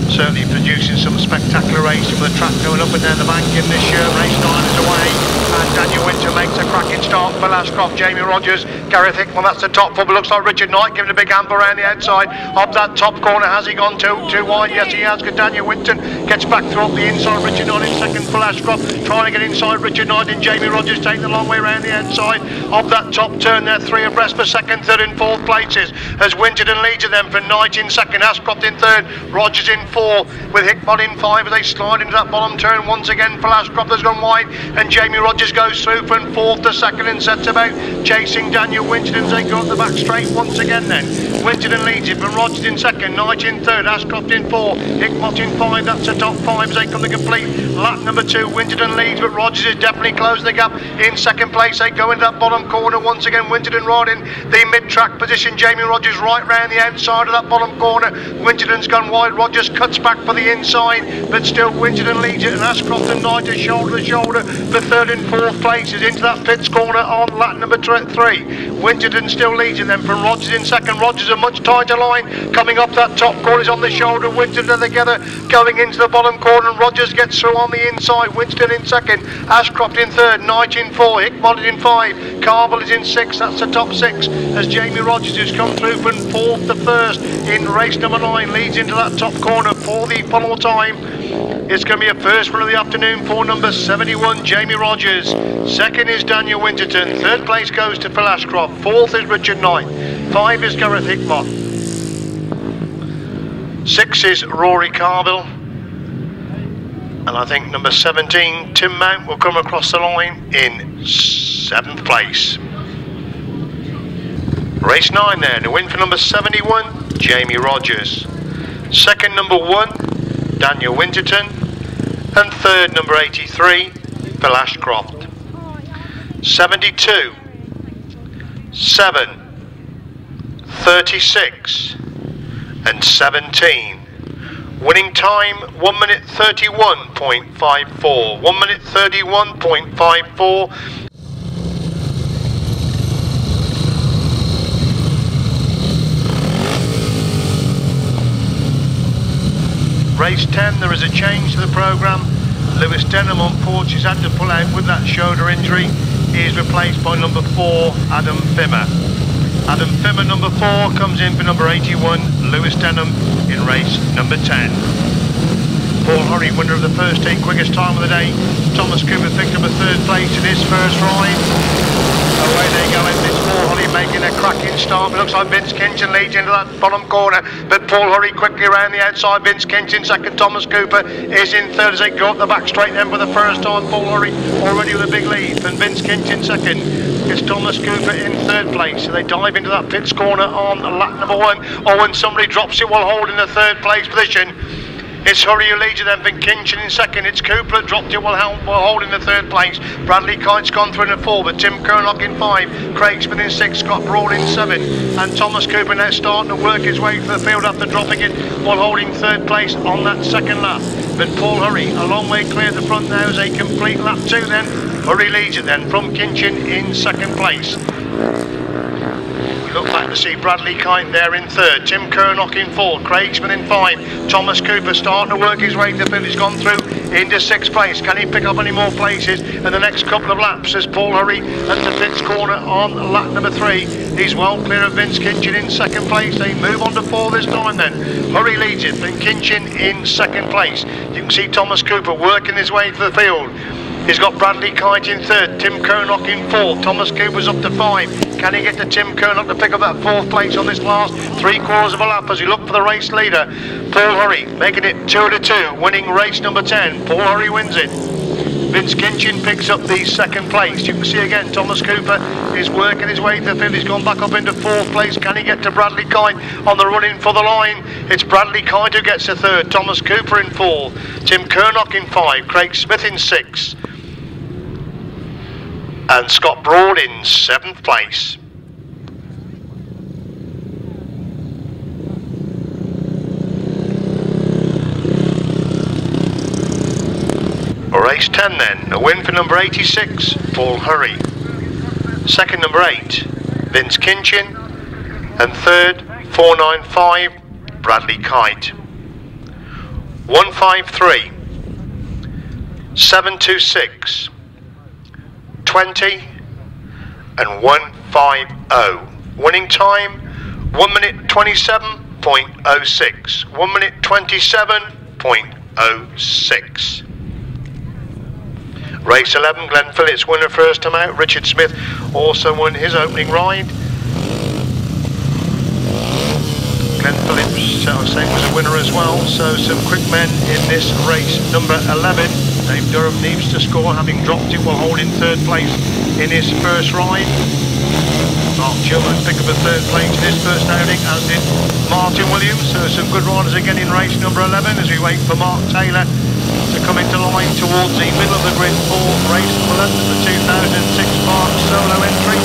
Certainly producing some spectacular racing with the track going up and down the bank in this year. Race 9 is away and Daniel Winton makes a cracking start. Phil Ashcroft, Jamie Rodgers, Gareth Hickman, that's the top four, but looks like Richard Knight giving a big amp around the outside of that top corner. Has he gone too wide? Yes he has. Daniel Winton gets back through up the inside. Richard Knight in second. Phil Ashcroft trying to get inside Richard Knight, and Jamie Rodgers taking the long way around the outside of that top turn there. 3 abreast for second, third and fourth places as Winterton leads to them for Knight in second, Ashcroft in third, Rodgers in 4 with Hickman in 5 as they slide into that bottom turn once again. Phil Ashcroft has gone wide and Jamie Rodgers goes through from 4th to second and sets about chasing Daniel Winterton as they go up the back straight once again then. Winterton leads it from Rodgers in second, Knight in third, Ashcroft in 4, Hickman in 5, that's the top 5 as they come to complete lap number 2. Winterton leads, but Rodgers is definitely closing the gap in second place. They go into that bottom corner once again. Winterton riding the mid-track position. Jamie Rodgers right round the outside of that bottom corner. Winterton's gone wide. Rodgers cuts back for the inside, but still Winterton leads it, and Ashcroft and Knight are shoulder to shoulder for third and fourth places into that Fitz corner on lap number 3. Winterton still leads it then from Rodgers in second. Rodgers a much tighter line coming up that top corner, is on the shoulder. Winterton together going into the bottom corner, and Rodgers gets through on the inside. Winterton in second, Ashcroft in third, Knight in 4, Hickman in 5, Carville is in 6, that's the top 6 as Jamie Rodgers has come through from 4th to 1st in race number 9, leads into that top corner for the final time. It's going to be a first run of the afternoon for number 71, Jamie Rodgers. Second is Daniel Winterton. Third place goes to Phil Ashcroft. 4th is Richard Knight. 5 is Gareth Hickman. 6 is Rory Carville. And I think number 17, Tim Mount, will come across the line in 7th place. Race 9 then, a win for number 71, Jamie Rodgers. Second, number 1, Daniel Winterton. And third, number 83, Phil Ashcroft. 72, 7, 36 and 17. Winning time 1 minute 31.54. 1 minute 31.54. Race 10, there is a change to the programme. Lewis Denham on porch has had to pull out with that shoulder injury. He is replaced by number 4, Adam Fimmer. Adam Fimmer, number 4, comes in for number 81, Lewis Denham, in race number 10. Paul Hurry, winner of the first heat, quickest time of the day. Thomas Cooper picked up a third place in his first ride. Away they go, and it's Paul Hurry making a cracking start. It looks like Vince Kinchin leads into that bottom corner, but Paul Hurry quickly around the outside. Vince Kinchin second, Thomas Cooper is in third as they go up the back straight then for the first time. Paul Hurry already with a big lead, and Vince Kinchin second. It's Thomas Cooper in third place. So they dive into that pits corner on lap number 1. Owen, somebody drops it while holding the third place position. It's Hurry who leads it then for Kinchin in second. It's Cooper that dropped it while holding the third place. Bradley Kite's gone through in the 4, but Tim Kernock in 5. Craig Smith in 6, Scott Broad in 7. And Thomas Cooper now starting to work his way to the field after dropping it while holding third place on that second lap. But Paul Hurry a long way clear at the front now as a complete lap 2 then. Hurry leads it then from Kinchin in second place. We look back to see Bradley Kite there in third, Tim Kernock in 4, Craig Smith in 5, Thomas Cooper starting to work his way to the field. He's gone through into 6th place. Can he pick up any more places in the next couple of laps as Paul Hurry at the pits corner on lap number 3? He's well clear of Vince Kinchin in second place. They move on to 4 this time then. Hurry leads it, then Kinchin in second place. You can see Thomas Cooper working his way to the field. He's got Bradley Kite in third, Tim Kernock in 4, Thomas Cooper's up to 5. Can he get to Tim Kernock to pick up that 4th place on this last 3/4 of a lap as he look for the race leader? Paul Hurry making it 2-2, winning race number 10. Paul Hurry wins it. Vince Kinchin picks up the second place. You can see again Thomas Cooper is working his way to the field. He's gone back up into 4th place. Can he get to Bradley Kite on the run in for the line? It's Bradley Kite who gets to 3rd, Thomas Cooper in 4, Tim Kernock in 5, Craig Smith in 6. And Scott Broad in 7th place. Race 10 then, a win for number 86, Paul Hurry. Second, number 8, Vince Kinchin. And third, 495, Bradley Kite. 153, 726. 20 and 150. Winning time 1 minute 27.06. 1 minute 27.06. Race 11, Glen Phillips winner first time out. Richard Smith also won his opening ride. Glen Phillips, I was saying, was a winner as well. So some quick men in this race number 11. Dave Durham needs to score, having dropped it while holding third place in his first ride. Mark Chilman picked up a third place in his first outing, as did Martyn Williams. So some good riders again in race number 11 as we wait for Mark Taylor to come into line towards the middle of the grid for race number 11, the 2006 Park solo entry.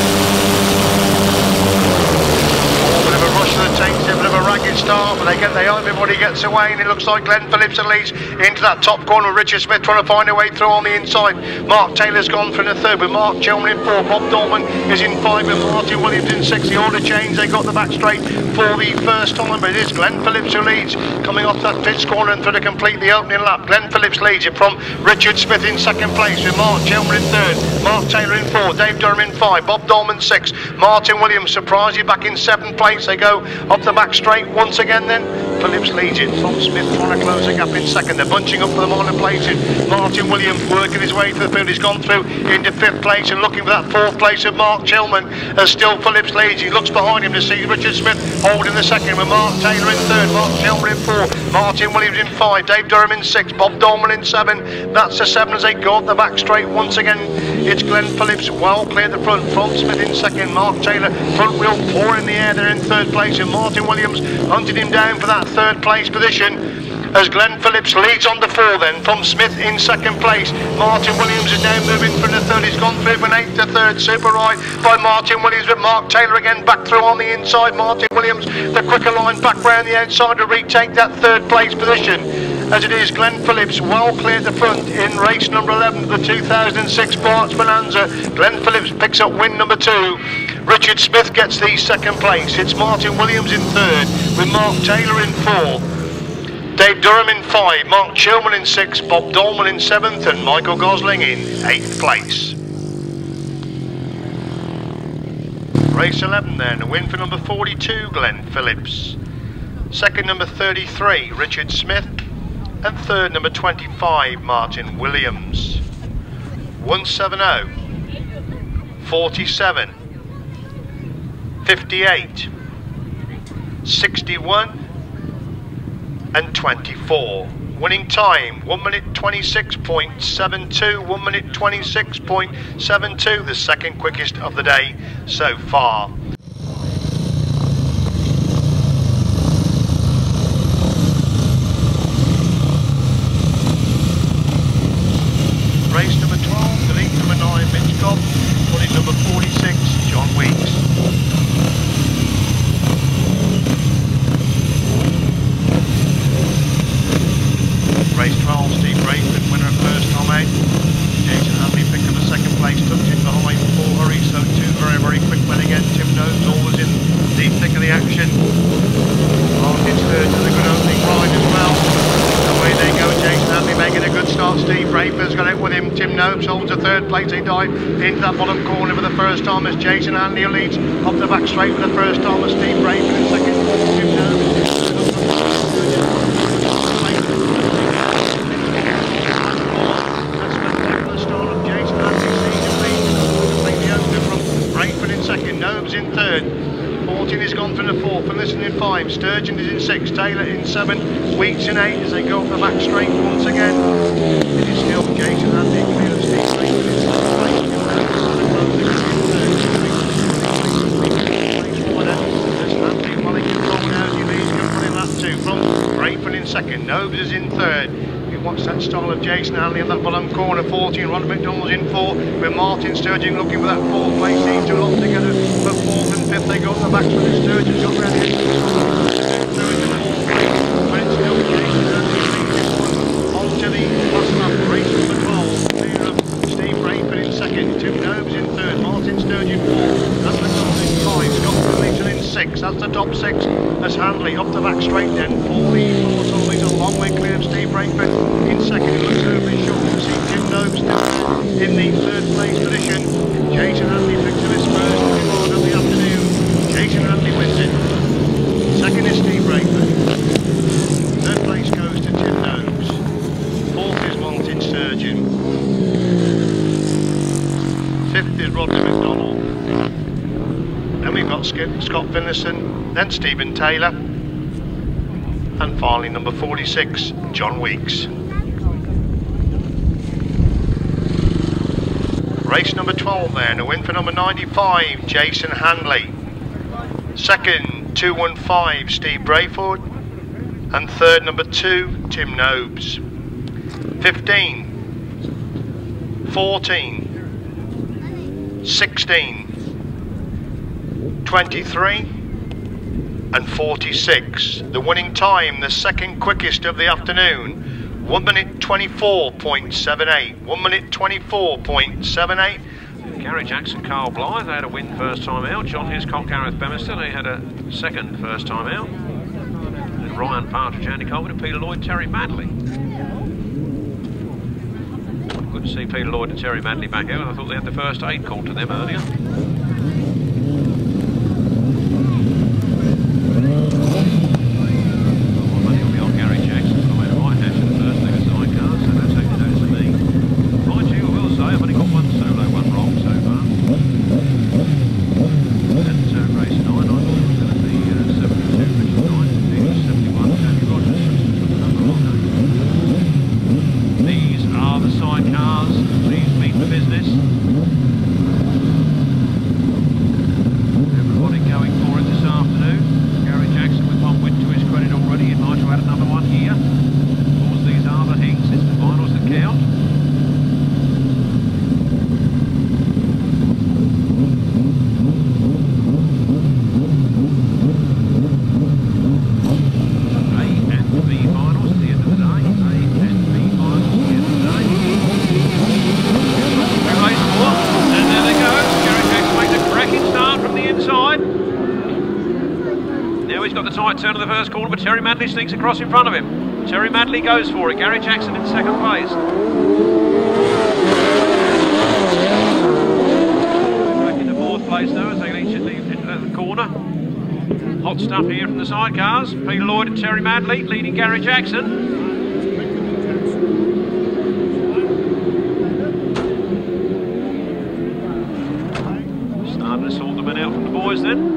A bit of a rush of the tanks, a bit of a ragged start, but everybody gets away, and it looks like Glen Phillips leads into that top corner with Richard Smith trying to find a way through on the inside. Mark Taylor's gone for the third with Mark Chilman in 4, Bob Dorman is in 5 and Martyn Williams in 6. The order change, they got the back straight for the first time, but it is Glen Phillips who leads, coming off that pits corner and through to complete the opening lap. Glen Phillips leads it from Richard Smith in second place with Mark Chilman in third, Mark Taylor in 4, Dave Durham in 5, Bob Dorman 6, Martyn Williams surprisingly back in 7th place. They go up the back straight once again then. Phillips leads it, Tom Smith trying to close the gap in second. They're bunching up for the minor places. Martyn Williams working his way to the field. He's gone through into 5th place and looking for that 4th place of Mark Chilman as still Phillips leads. He looks behind him to see Richard Smith holding the second with Mark Taylor in 3rd, Mark Chilman in 4, Martyn Williams in 5, Dave Durham in 6, Bob Dorman in 7. That's the 7 as they go up the back straight once again It's Glen Phillips well clear the front from Smith in second. Mark Taylor front wheel 4 in the air, they're in third place, and Martyn Williams hunted him down for that third place position. As Glen Phillips leads on the 4 then from Smith in second place. Martyn Williams is now moving through the third. He's gone through from 8th to 3rd. Super right by Martyn Williams, but Mark Taylor again back through on the inside. Martyn Williams the quicker line back round the outside to retake that third place position. As it is Glen Phillips well cleared the front in race number 11 of the 2006 Berks Bonanza. Glen Phillips picks up win number 2. Richard Smith gets the second place. It's Martyn Williams in 3rd with Mark Taylor in 4th. Dave Durham in 5, Mark Chilman in 6, Bob Dolman in 7th, and Michael Gosling in 8th place. Race 11 then, a win for number 42, Glen Phillips. Second, number 33, Richard Smith. And third, number 25, Martyn Williams. 170, 47, 58, 61, and 24. Winning time 1 minute 26.72, 1 minute 26.72, the second quickest of the day so far. Race number 12, delete number 9, Mitchcott, pulling number 46, John Weeks. Race 12, Steve Braidford, winner of first time out. Jason Handley picked up a second place, tucked in behind Paul Hurry, so 2 very, very quick men again. Tim Nobes always in the thick of the action. Martyn third to the good opening ride as well. Away they go, Jason Handley making a good start. Steve Braidford's got out with him. Tim Nobes holds a third place. He dive into that bottom corner for the first time as Jason Handley leads up the back straight for the first time as Steve Braidford in second. Tim Nobes. Nobes in third, 14 has gone through the fourth, and listen in 5, Sturgeon is in 6, Taylor in 7, Weeks in 8 as they go up the back straight once again. It is still Jason Handley, clear of Steve Braidford in 6th place, from Braidford in 2nd, Nobes is in 3rd. Watch that style of Jason Handley in that bottom corner, 14, Ron McDonald's in 4, with Martyn Sturgeon looking for that 4th place. These two locked together for 4th and 5th. They got the backs for the Sturgeon's got round the through into the 4th place, but it's still Jason Handley on to the last lap, race number 12. Steve Braidford in 2nd, Tim Nobes in 3rd, Martyn Sturgeon 4th, that's McDonald's in 5, Scott Phillips in 6, that's the top 6, as Handley up the back straight then, 4 leads, a long way clear of Steve Braidford in 2nd. It looks over his shoulder. See Tim Nobes in the 3rd place position. Jason Handley picks up his first reward of the afternoon. Jason Handley wins it. 2nd is Steve Braidford. 3rd place goes to Tim Nobes. 4th is Martyn Sturgeon. 5th is Rodgers McDonald. Then we've got Scott Finlayson, then Stephen Taylor, and finally number 46, John Weeks. Race number 12 then, a win for number 95, Jason Handley. 2nd, 215, Steve Braidford. And 3rd, number 2, Tim Nobes. 15, 14, 16, 23, and 46. The winning time, the second quickest of the afternoon, 1 minute 24.78. 1 minute 24.78. Gary Jackson, Carl Blythe, they had a win first time out. John Hiscock, Gareth Bemiston, he had a second first time out. And Ryan Partridge, Andy Colvin, and Peter Lloyd, Terry Madley. Good to see Peter Lloyd and Terry Madley back out. I thought they had the first aid called to them earlier. These are the sidecars. Please meet the business. first corner, but Terry Madley sneaks across in front of him. Terry Madley goes for it. Gary Jackson in second place. Back into fourth place now as they each leave into the corner. Hot stuff here from the sidecars. Peter Lloyd and Terry Madley leading Gary Jackson. Starting to sort the men out from the boys then.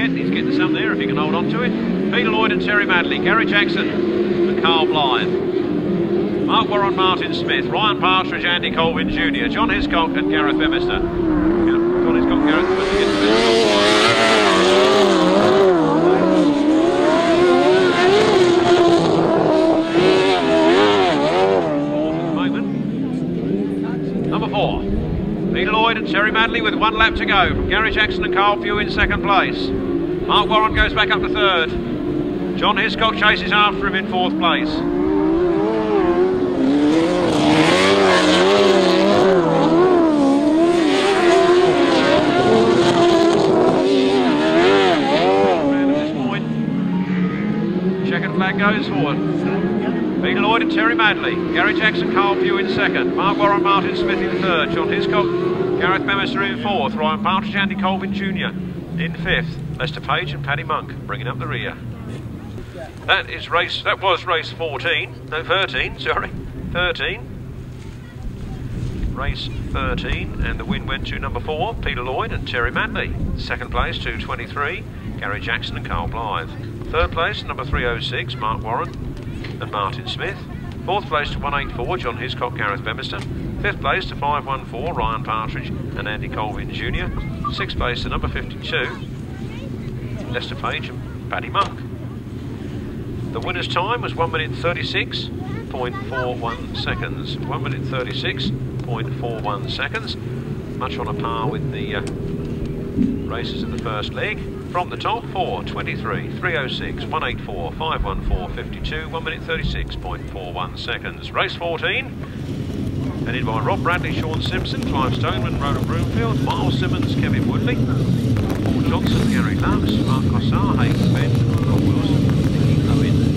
He's getting some there if he can hold on to it. Peter Lloyd and Terry Madley, Gary Jackson and Carl Blyth, Mark Warren, Martyn Smith, Ryan Partridge, Andy Colvin Jr., John Hiscock and Gareth Bemister. John Hiscock, Gareth Bemister gets the moment. Number 4. Peter Lloyd and Terry Madley with 1 lap to go from Gary Jackson and Carl Pugh in second place. Mark Warren goes back up to third. John Hiscock chases after him in fourth place. At this point, checkered flag goes forward. Peter Lloyd and Terry Madley, Gary Jackson, Carl Pugh in second, Mark Warren, Martyn Smith in third, John Hiscock, Gareth Bemister in fourth, Ryan Partridge, Andy Colvin Jr. in fifth, Lester Page and Paddy Monk bringing up the rear. That was race 13, sorry, 13. Race 13, and the win went to number 4, Peter Lloyd and Terry Madley. Second place to 23, Gary Jackson and Carl Blyth. Third place number 306, Mark Warren and Martyn Smith. Fourth place to 184, John Hiscock, Gareth Bemister. Fifth place to 514, Ryan Partridge and Andy Colvin Jr. Sixth place to number 52, Lester Page and Paddy Monk. The winner's time was 1 minute 36.41 seconds. 1 minute 36.41 seconds. Much on a par with the races in the first leg. From the top, 4, 23, 306, 184, 514, 52, 1 minute 36.41 seconds. Race 14, headed by Rob Bradley, Shaun Simpson, Clive Stoneman, Rowe Broomfield, Myles, Simmons, Kevin Woodley, Paul Johnson, Gary Lux, Mark Cossar, Hayden Ben, Rob Wilson, Nicky, Owen.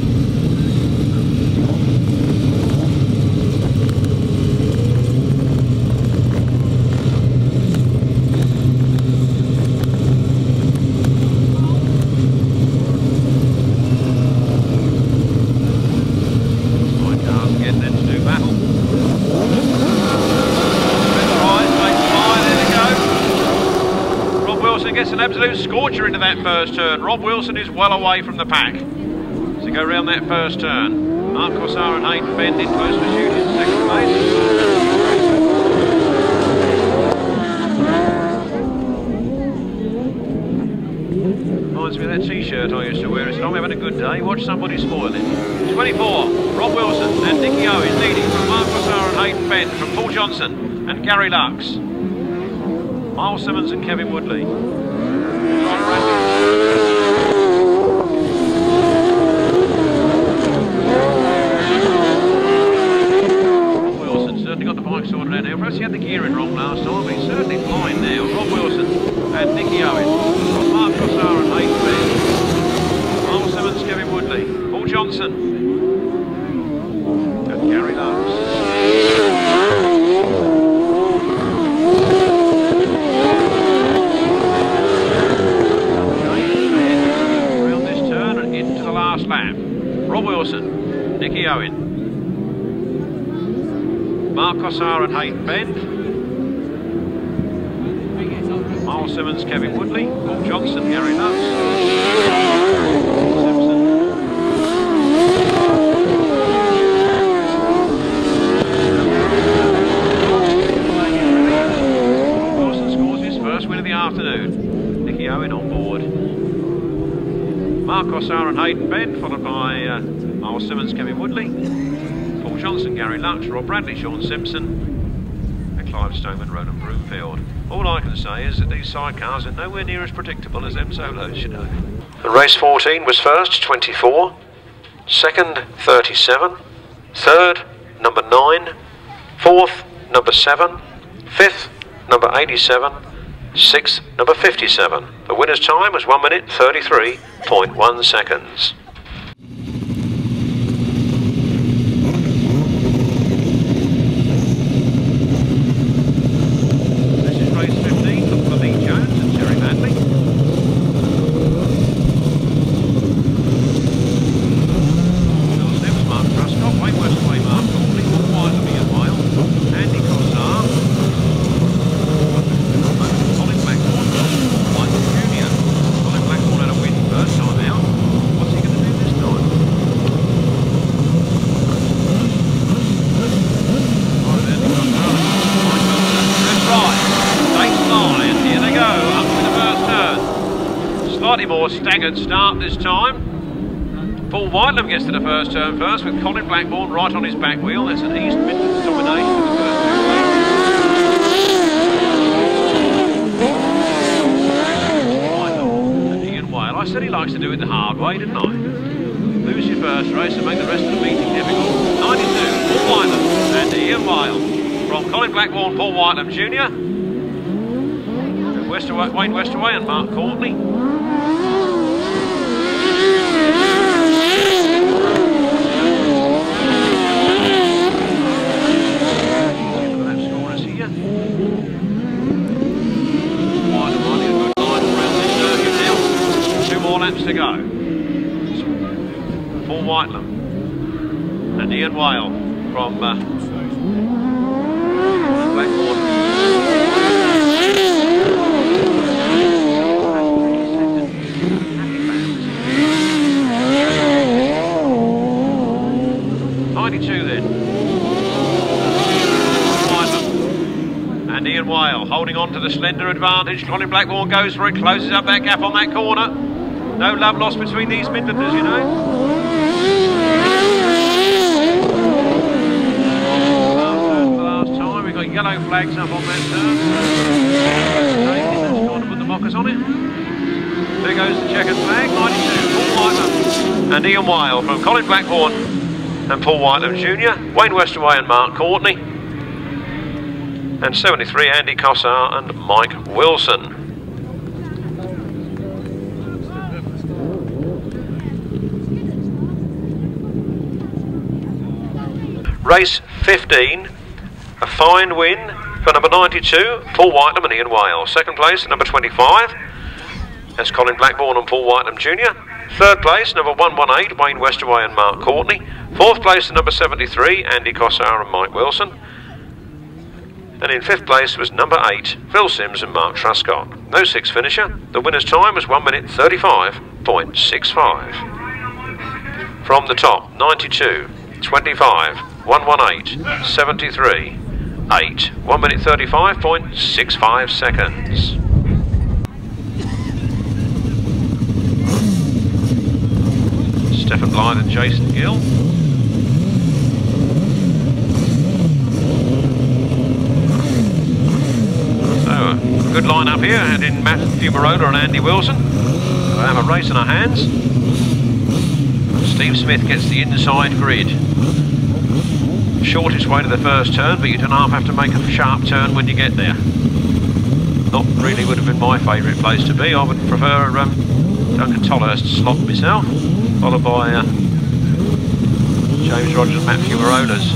Gets an absolute scorcher into that first turn. Rob Wilson is well away from the pack as they go round that first turn. Mark Cossar and Hayden Bend in close pursuit in second place. Reminds me of that t-shirt I used to wear. It's I'm having a good day, watch somebody spoil it. 24, Rob Wilson and Nicky Owen leading from Mark Cossar and Hayden Bend, from Paul Johnson and Gary Lux. Myles, Simmons and Kevin Woodley. Wilson certainly got the bike sorted out now. Perhaps he had the gearing wrong last time, but he's certainly flying now. Rob Wilson and Nicky Owen. From Mark Cossar and Hayden Bend. Myles, Simmons, Kevin Woodley. Paul Johnson and Gary Lux. Lap. Rob Wilson, Nicky Owen, Mark Cossar and Hayden Bend, Myles, Simmons, Kevin Woodley, Paul Johnson, Gary Lux, Simpson. Wilson scores his first win of the afternoon. Nicky Owen on board. Mark Cossar and Hayden Bend, followed by Myles, Simmons, Kevin Woodley, Paul Johnson, Gary Lux, Rob Bradley, Shaun Simpson and Clive Stoneman, Rowe Broomfield. All I can say is that these sidecars are nowhere near as predictable as them solos, you know. The race 14 was first, 24, second, 37, Third, number 9. Fourth, number 7. Fifth, number 87. Sixth, number 57. The winner's time was 1 minute 33.1 seconds. This is race 15 for Lee Jones and Jason Handley. Phillips, Mark Truscott, Wayne Westaway, Mark Thornley, Whitelam, Iain, Andy Cossar, Colin Blackmore, Michael Jr. Colin Blackmore had a win first time out. What's he going to do this time? That's right. They fly, and here they go, up to the first turn. Slightly more staggered start this time. Paul Whitelam gets to the first turn first with Colin Blackmore right on his back wheel. That's an East Midlands domination of the first two lanes. And Iain Whale. I said he likes to do it the hard way, didn't I? Lose your first race and make the rest of the meeting difficult. 92, Paul Whitelam and Iain Whale. From Colin Blackmore and Paul Whitelam Jr. Wayne Westaway and Mark Courtney. Laps to go. Paul Whitelam and Iain Whale from Blackmore. 92 then. Whitelam and Iain Whale holding on to the slender advantage. Colin Blackmore goes for it, closes up that gap on that corner. No love lost between these Midlanders, you know. For the last time, we've got yellow flags up on that turn. Let's try to put the mockers on it. There goes the checkered flag, 92, Paul Whitelam and Iain Whale from Colin Blackmore and Paul Whitelam Jr., Wayne Westaway and Mark Courtney, and 73, Andy Cossar and Mike Wilson. Race 15, a fine win for number 92, Paul Whitelam and Iain Whale. Second place, number 25, that's Colin Blackmore and Paul Whitelam Jr. Third place, number 118, Wayne Westaway and Mark Courtney. Fourth place, number 73, Andy Cossar and Mike Wilson. And in fifth place was number 8, Phil Sims and Mark Truscott. No sixth finisher. The winner's time was 1 minute 35.65. From the top, 92, 25, 118, 73, 8, 1 minute 35.65 seconds. Stephen Blyth and Jason Gill. So, a good line up here, and in Matthew Marola and Andy Wilson. We have a race in our hands. Steve Smith gets the inside grid. Shortest way to the first turn, but you don't have to make a sharp turn when you get there. Not really would have been my favourite place to be. I would prefer Duncan Tolhurst slot myself, followed by James Rodgers and Matthew Marola's.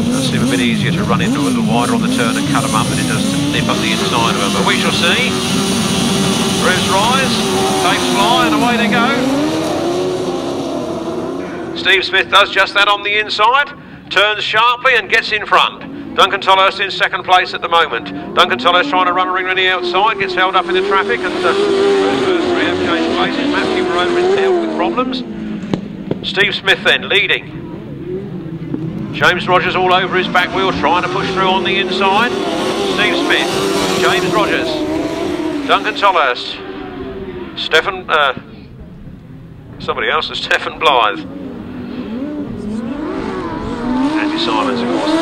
It does seem a bit easier to run into a little wider on the turn and cut them up than it does to nip up the inside of them. But we shall see. Roofs rise, tapes fly, and away they go. Steve Smith does just that on the inside, turns sharply and gets in front. Duncan Tolhurst in second place at the moment. Duncan Tolhurst trying to run a ring around the outside, gets held up in the traffic, and those first three have changed places. Matthew Marola is there with problems. Steve Smith then leading. James Rodgers all over his back wheel, trying to push through on the inside. Steve Smith, James Rodgers, Duncan Tolhurst, somebody else is Stephen Blyth. Andy Simons, of course, is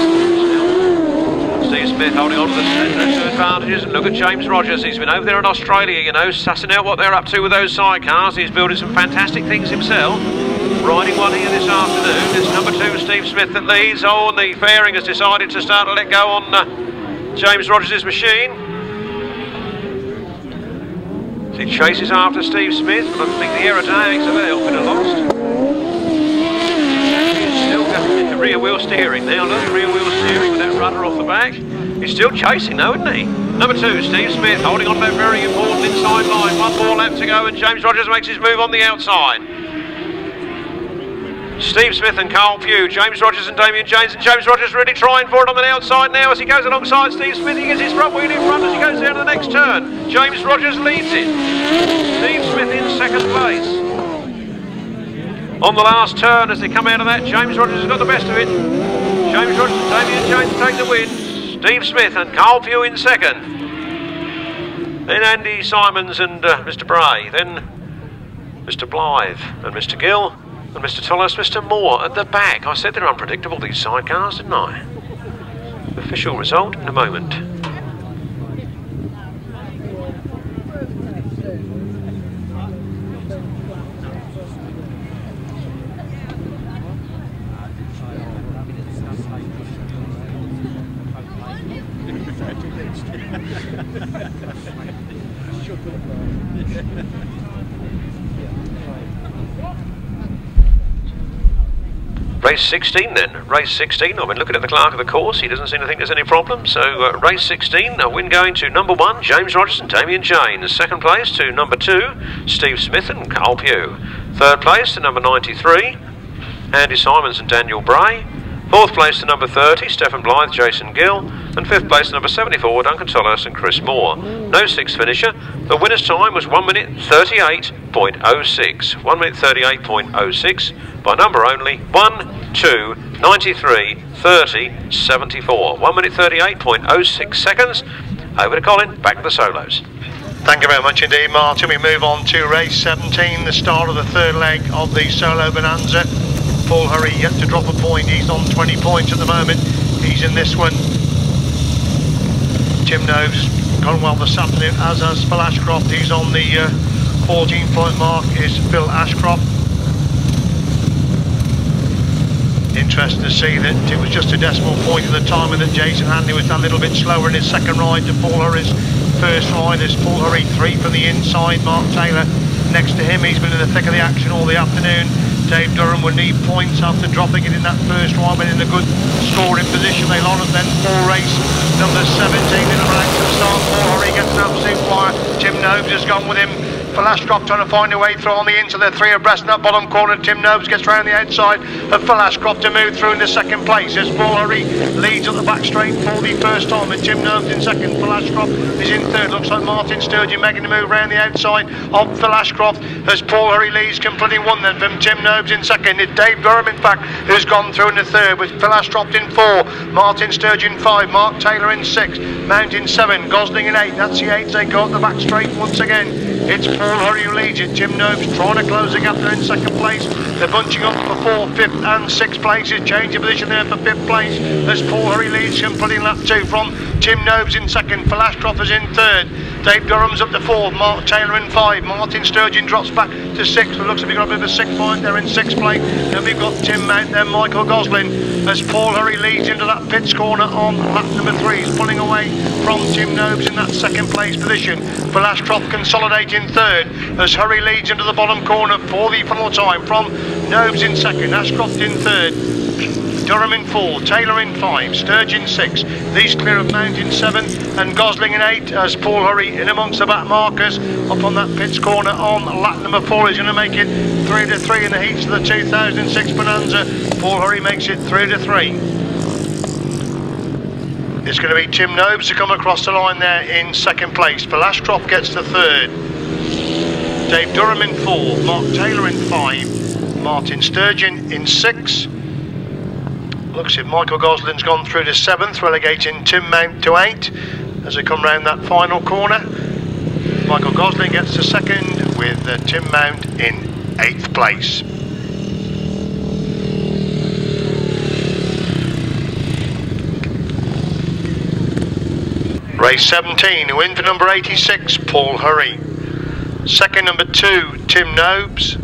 Steve Smith holding on to the two advantages, and look at James Rodgers. He's been over there in Australia, you know, sussing out what they're up to with those sidecars. He's building some fantastic things himself. riding one here this afternoon. It's number 2, Steve Smith, that leads. Oh, and the fairing has decided to start to let go on James Rodgers' machine. He chases after Steve Smith, but I think the aerodynamics of a little bit lost. He's still got the rear wheel steering now. Look, rear wheel steering with that rudder off the back. He's still chasing though, isn't he? Number 2, Steve Smith, holding on to that very important inside line. One more lap to go and James Rodgers makes his move on the outside. Steve Smith and Carl Pugh, James Rodgers and Damien James, and James Rodgers really trying for it on the outside now as he goes alongside Steve Smith. He gets his front wheel in front as he goes down to the next turn. James Rodgers leads it. Steve Smith in second place. On the last turn as they come out of that, James Rodgers has got the best of it. James Rodgers and Damien James take the win. Steve Smith and Carl Pugh in second. Then Andy Simons and Mr. Bray. Then Mr. Blyth and Mr. Gill. And Mr. Tolhurst, Mr. Moore at the back. I said they're unpredictable, these sidecars, didn't I? Official result in a moment. Race 16 then, race 16, I've been looking at the clerk of the course, he doesn't seem to think there's any problem, so race 16, a win going to number 1, James Rodgers and Damien James, second place to number 2, Steve Smith and Carl Pugh, third place to number 93, Andy Simons and Daniel Bray, fourth place to number 30, Stephen Blyth, Jason Gill, and fifth place to number 74, Duncan Tolhurst and Chris Moore. No sixth finisher. The winner's time was 1 minute 38.06. 1 minute 38.06 by number only 1, 2, 93, 30, 74. 1 minute 38.06 seconds. Over to Colin, back to the solos. Thank you very much indeed, Martyn. We move on to race 17, the start of the third leg of the Solo Bonanza. Paul Hurry yet to drop a point. He's on 20 points at the moment. He's in this one. Tim Nobes gone well this afternoon, as has Phil Ashcroft. He's on the 14-point mark is Phil Ashcroft. Interesting to see that it was just a decimal point at the time and that Jason Handley was a little bit slower in his second ride to Paul Hurry's first ride. As Paul Hurry 3 from the inside, Mark Taylor next to him. He's been in the thick of the action all the afternoon. Dave Durham would need points after dropping it in that first ride, but in a good scoring position. They'll on it then for race number 17 in the ranks of start. Paul Hurry gets an absolute flyer. Tim Nobes has gone with him. Phil Ashcroft trying to find a way through on the inside. They're 3 abreast in that bottom corner. Tim Nobes gets round the outside of Phil Ashcroft to move through into second place as Paul Hurry leads at the back straight for the first time, and Tim Nobes in second. Phil Ashcroft is in third. Looks like Martyn Sturgeon making the move round the outside of Phil Ashcroft as Paul Hurry leads completely one then from Tim Nobes in second. It's Dave Durham in fact who's gone through in the third, with Phil Ashcroft in 4, Martyn Sturgeon 5, Mark Taylor in 6, Mountain 7, Gosling in 8. That's the 8 they go up the back straight once again. It's Paul Hurry who leads it. Tim Nobes trying to close the gap there in second place. They're bunching up for 4th, 5th and 6th places. Changing position there for 5th place as Paul Hurry leads completing lap 2 from Tim Nobes in second. Phil Ashcroft is in third. Dave Durham's up to 4th. Mark Taylor in 5. Martyn Sturgeon drops back to 6th. It looks like we've got a bit of a 6th point there in 6th place. Then we've got Tim Mount there, Michael Gosling, as Paul Hurry leads into that pits corner on lap number 3. He's pulling away from Tim Nobes in that second place position. Phil Ashcroft consolidating third as Hurry leads into the bottom corner for the final time from Nobes in second, Ashcroft in third, Durham in 4, Taylor in 5, Sturgeon 6. These clear of Mountain 7 and Gosling in 8 as Paul Hurry in amongst the back markers up on that pits corner on lap number 4. He's going to make it 3 to 3 in the heats of the 2006 Bonanza. Paul Hurry makes it 3 to 3. It's going to be Tim Nobes to come across the line there in second place. Phil Ashcroft gets to third. Dave Durham in 4, Mark Taylor in 5, Martyn Sturgeon in 6. Looks like Michael Gosling's gone through to 7th, relegating Tim Mount to 8 as they come round that final corner. Michael Gosling gets to second with Tim Mount in 8th place. Race 17, a win for number 86, Paul Hurry. Second, number 2, Tim Nobes.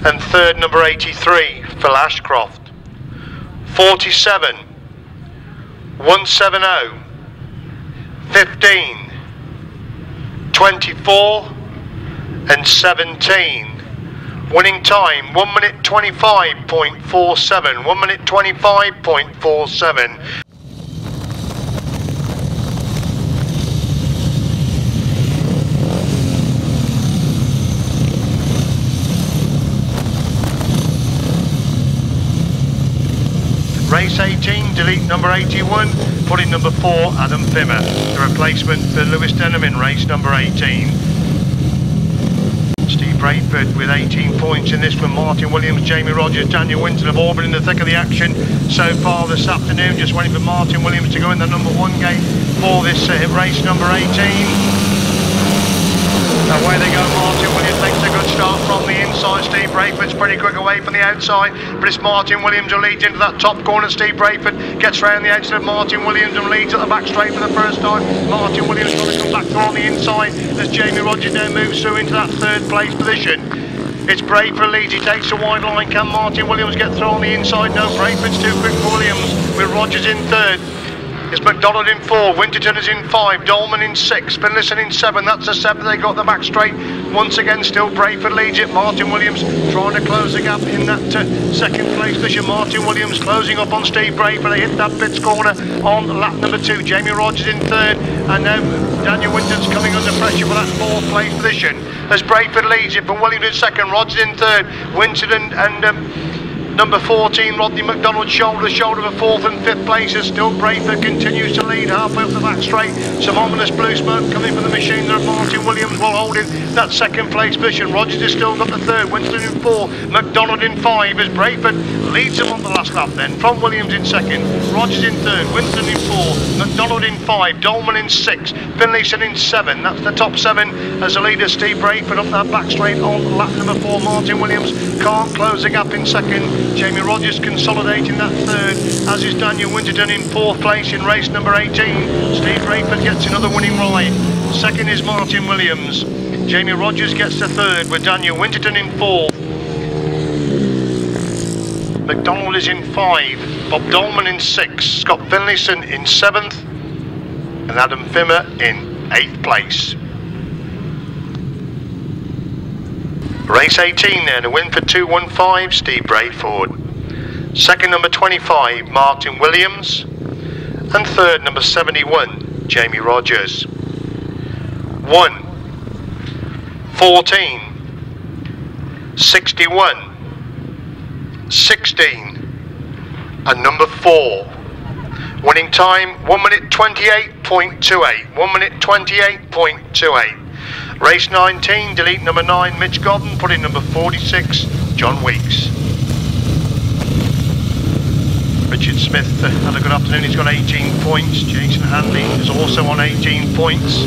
and third number 83, Phil Ashcroft. 47, 170, 15, 24 and 17. Winning time 1 minute 25.47. 1 minute 25.47. Race 18, delete number 81, put in number 4, Adam Fimmer. The replacement for Lewis Denham in race number 18. Steve Braidford with 18 points in this one. Martyn Williams, Jamie Rodgers, Daniel Winton have all been in the thick of the action so far this afternoon. Just waiting for Martyn Williams to go in the number 1 gate for this race number 18. Away they go, Martyn Williams makes a good start from the inside. Steve Braidford's pretty quick away from the outside, but it's Martyn Williams who leads into that top corner. Steve Braidford gets round the outside of Martyn Williams and leads at the back straight for the first time. Martyn Williams trying to come back through on the inside as Jamie Rodgers now moves through into that third place position. It's Braidford leads, he takes a wide line. Can Martyn Williams get through on the inside? No, Braidford's too quick for Williams with Rodgers in third. It's McDonald in 4, Winterton is in 5, Dolman in 6, Finlayson in 7, that's the 7 they got the back straight. Once again still Braidford leads it. Martyn Williams trying to close the gap in that second place position. Martyn Williams closing up on Steve Braidford. They hit that pits corner on lap number 2. Jamie Rodgers in 3rd, and now Daniel Winton's coming under pressure for that 4th place position as Braidford leads it. From Williams in 2nd, Rodgers in 3rd, Winterton and number 14, Rodney McDonald, shoulder to shoulder for 4th and 5th places. Still Braidford continues to lead halfway up the back straight. Some ominous blue smoke coming from the machine there. Martyn Williams will hold in that 2nd place position. Rodgers has still got the 3rd, Winterton in 4, McDonald in 5 as Braidford leads him on the last lap then. From Williams in 2nd, Rodgers in 3rd, Winterton in 4, McDonald in 5, Dolman in 6, Finlayson in 7. That's the top 7 as the leader Steve Braidford up that back straight on lap number 4. Martyn Williams can't close the gap in 2nd. Jamie Rodgers consolidating that 3rd, as is Daniel Winterton in 4th place in race number 18. Steve Braidford gets another winning ride. 2nd is Martyn Williams. Jamie Rodgers gets the 3rd with Daniel Winterton in 4th. McDonald is in 5, Bob Dolman in 6, Scott Finlayson in 7th, and Adam Fimmer in 8th place. Race 18 then, a win for 215, Steve Braidford. 2nd number 25, Martyn Williams. And 3rd number 71, Jamie Rodgers. 1, 14, 61, 16, and number 4. Winning time 1 minute 28.28. 1 minute 28.28. Race 19, delete number 9, Mitch Godden, put in number 46, John Weeks. Richard Smith had a good afternoon, he's got 18 points. Jason Handley is also on 18 points.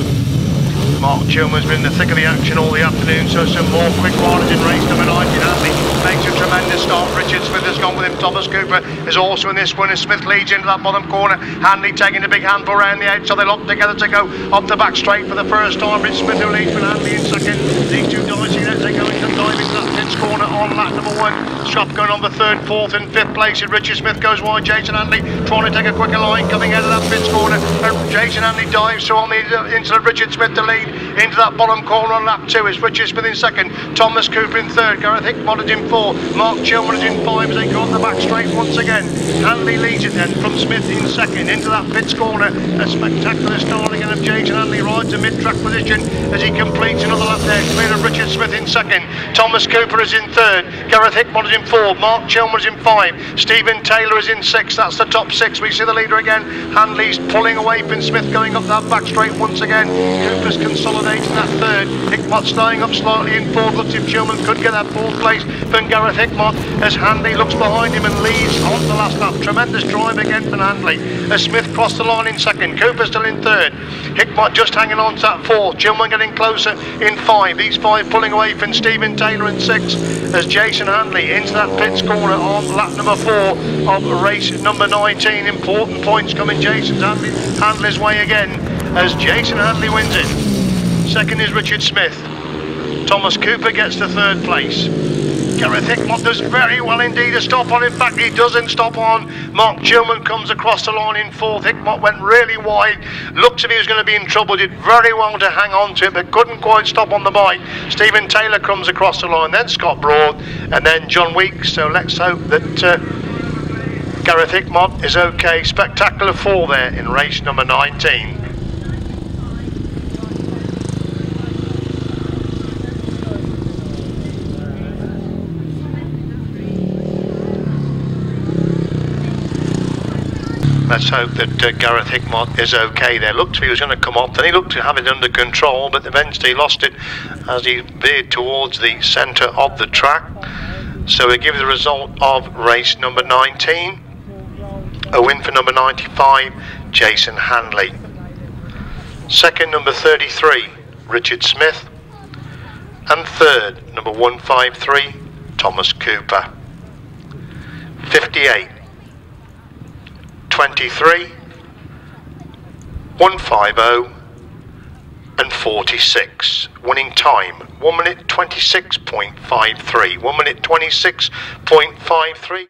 Mark Chilmer's been in the thick of the action all the afternoon, so some more quick riders in race number 19. Handley makes a tremendous start. Richard Smith has gone with him. Thomas Cooper is also in this one as Smith leads into that bottom corner. Handley taking a big handful around the outside. They lock together to go up the back straight for the first time. It's Smith who leads with Handley in 2nd. These two dicing as they go into diving that pits corner on lap number 1. Shotgun on the 3rd, 4th and 5th places. Richard Smith goes wide. Jason Handley trying to take a quicker line coming out of that pits corner. And Jason Handley dives so on the inside of Richard Smith to lead into that bottom corner on lap 2 is Richard Smith in 2nd, Thomas Cooper in 3rd, Gareth Hickmott is in 4, Mark Chilmer is in 5 as they go on the back straight once again. Handley leads it then from Smith in 2nd into that pits corner. A spectacular start again of Jason Handley, rides a mid-track position as he completes another lap there. Clear of Richard Smith in 2nd, Thomas Cooper is in 3rd, Gareth Hickmott is in 4, Mark Chilmer is in 5, Stephen Taylor is in 6. That's the top 6. We see the leader again. Handley's pulling away from Smith going up that back straight once again. Cooper's consolidating that 3rd. Hickmott staying up slightly in 4th. Looks if Chilman could get that 4th place from Gareth Hickmott as Handley looks behind him and leads on the last lap. Tremendous drive again from Handley as Smith crossed the line in 2nd. Cooper still in 3rd. Hickmott just hanging on to that 4th. Chilman getting closer in 5. These 5 pulling away from Stephen Taylor in 6 as Jason Handley into that pits corner on lap number 4 of race number 19. Important points coming Jason Handley's way again as Jason Handley wins it. 2nd is Richard Smith. Thomas Cooper gets the 3rd place. Gareth Hickmott does very well indeed to stop on. In fact, he doesn't stop on. Mark Gilman comes across the line in fourth. Hickmott went really wide. Looked as if he was going to be in trouble. Did very well to hang on to it, but couldn't quite stop on the bike. Stephen Taylor comes across the line, then Scott Broad, and then John Weeks. So let's hope that Gareth Hickmott is okay. Spectacular fall there in race number 19. Let's hope that Gareth Hickmott is okay there. Looked to he was going to come off, then he looked to have it under control, but eventually lost it as he veered towards the centre of the track. So we give the result of race number 19. A win for number 95, Jason Handley. Second, number 33, Richard Smith. And third, number 153, Thomas Cooper. 58. 23, 150 and 46. Winning time 1 minute 26.53. 1 minute 26.53.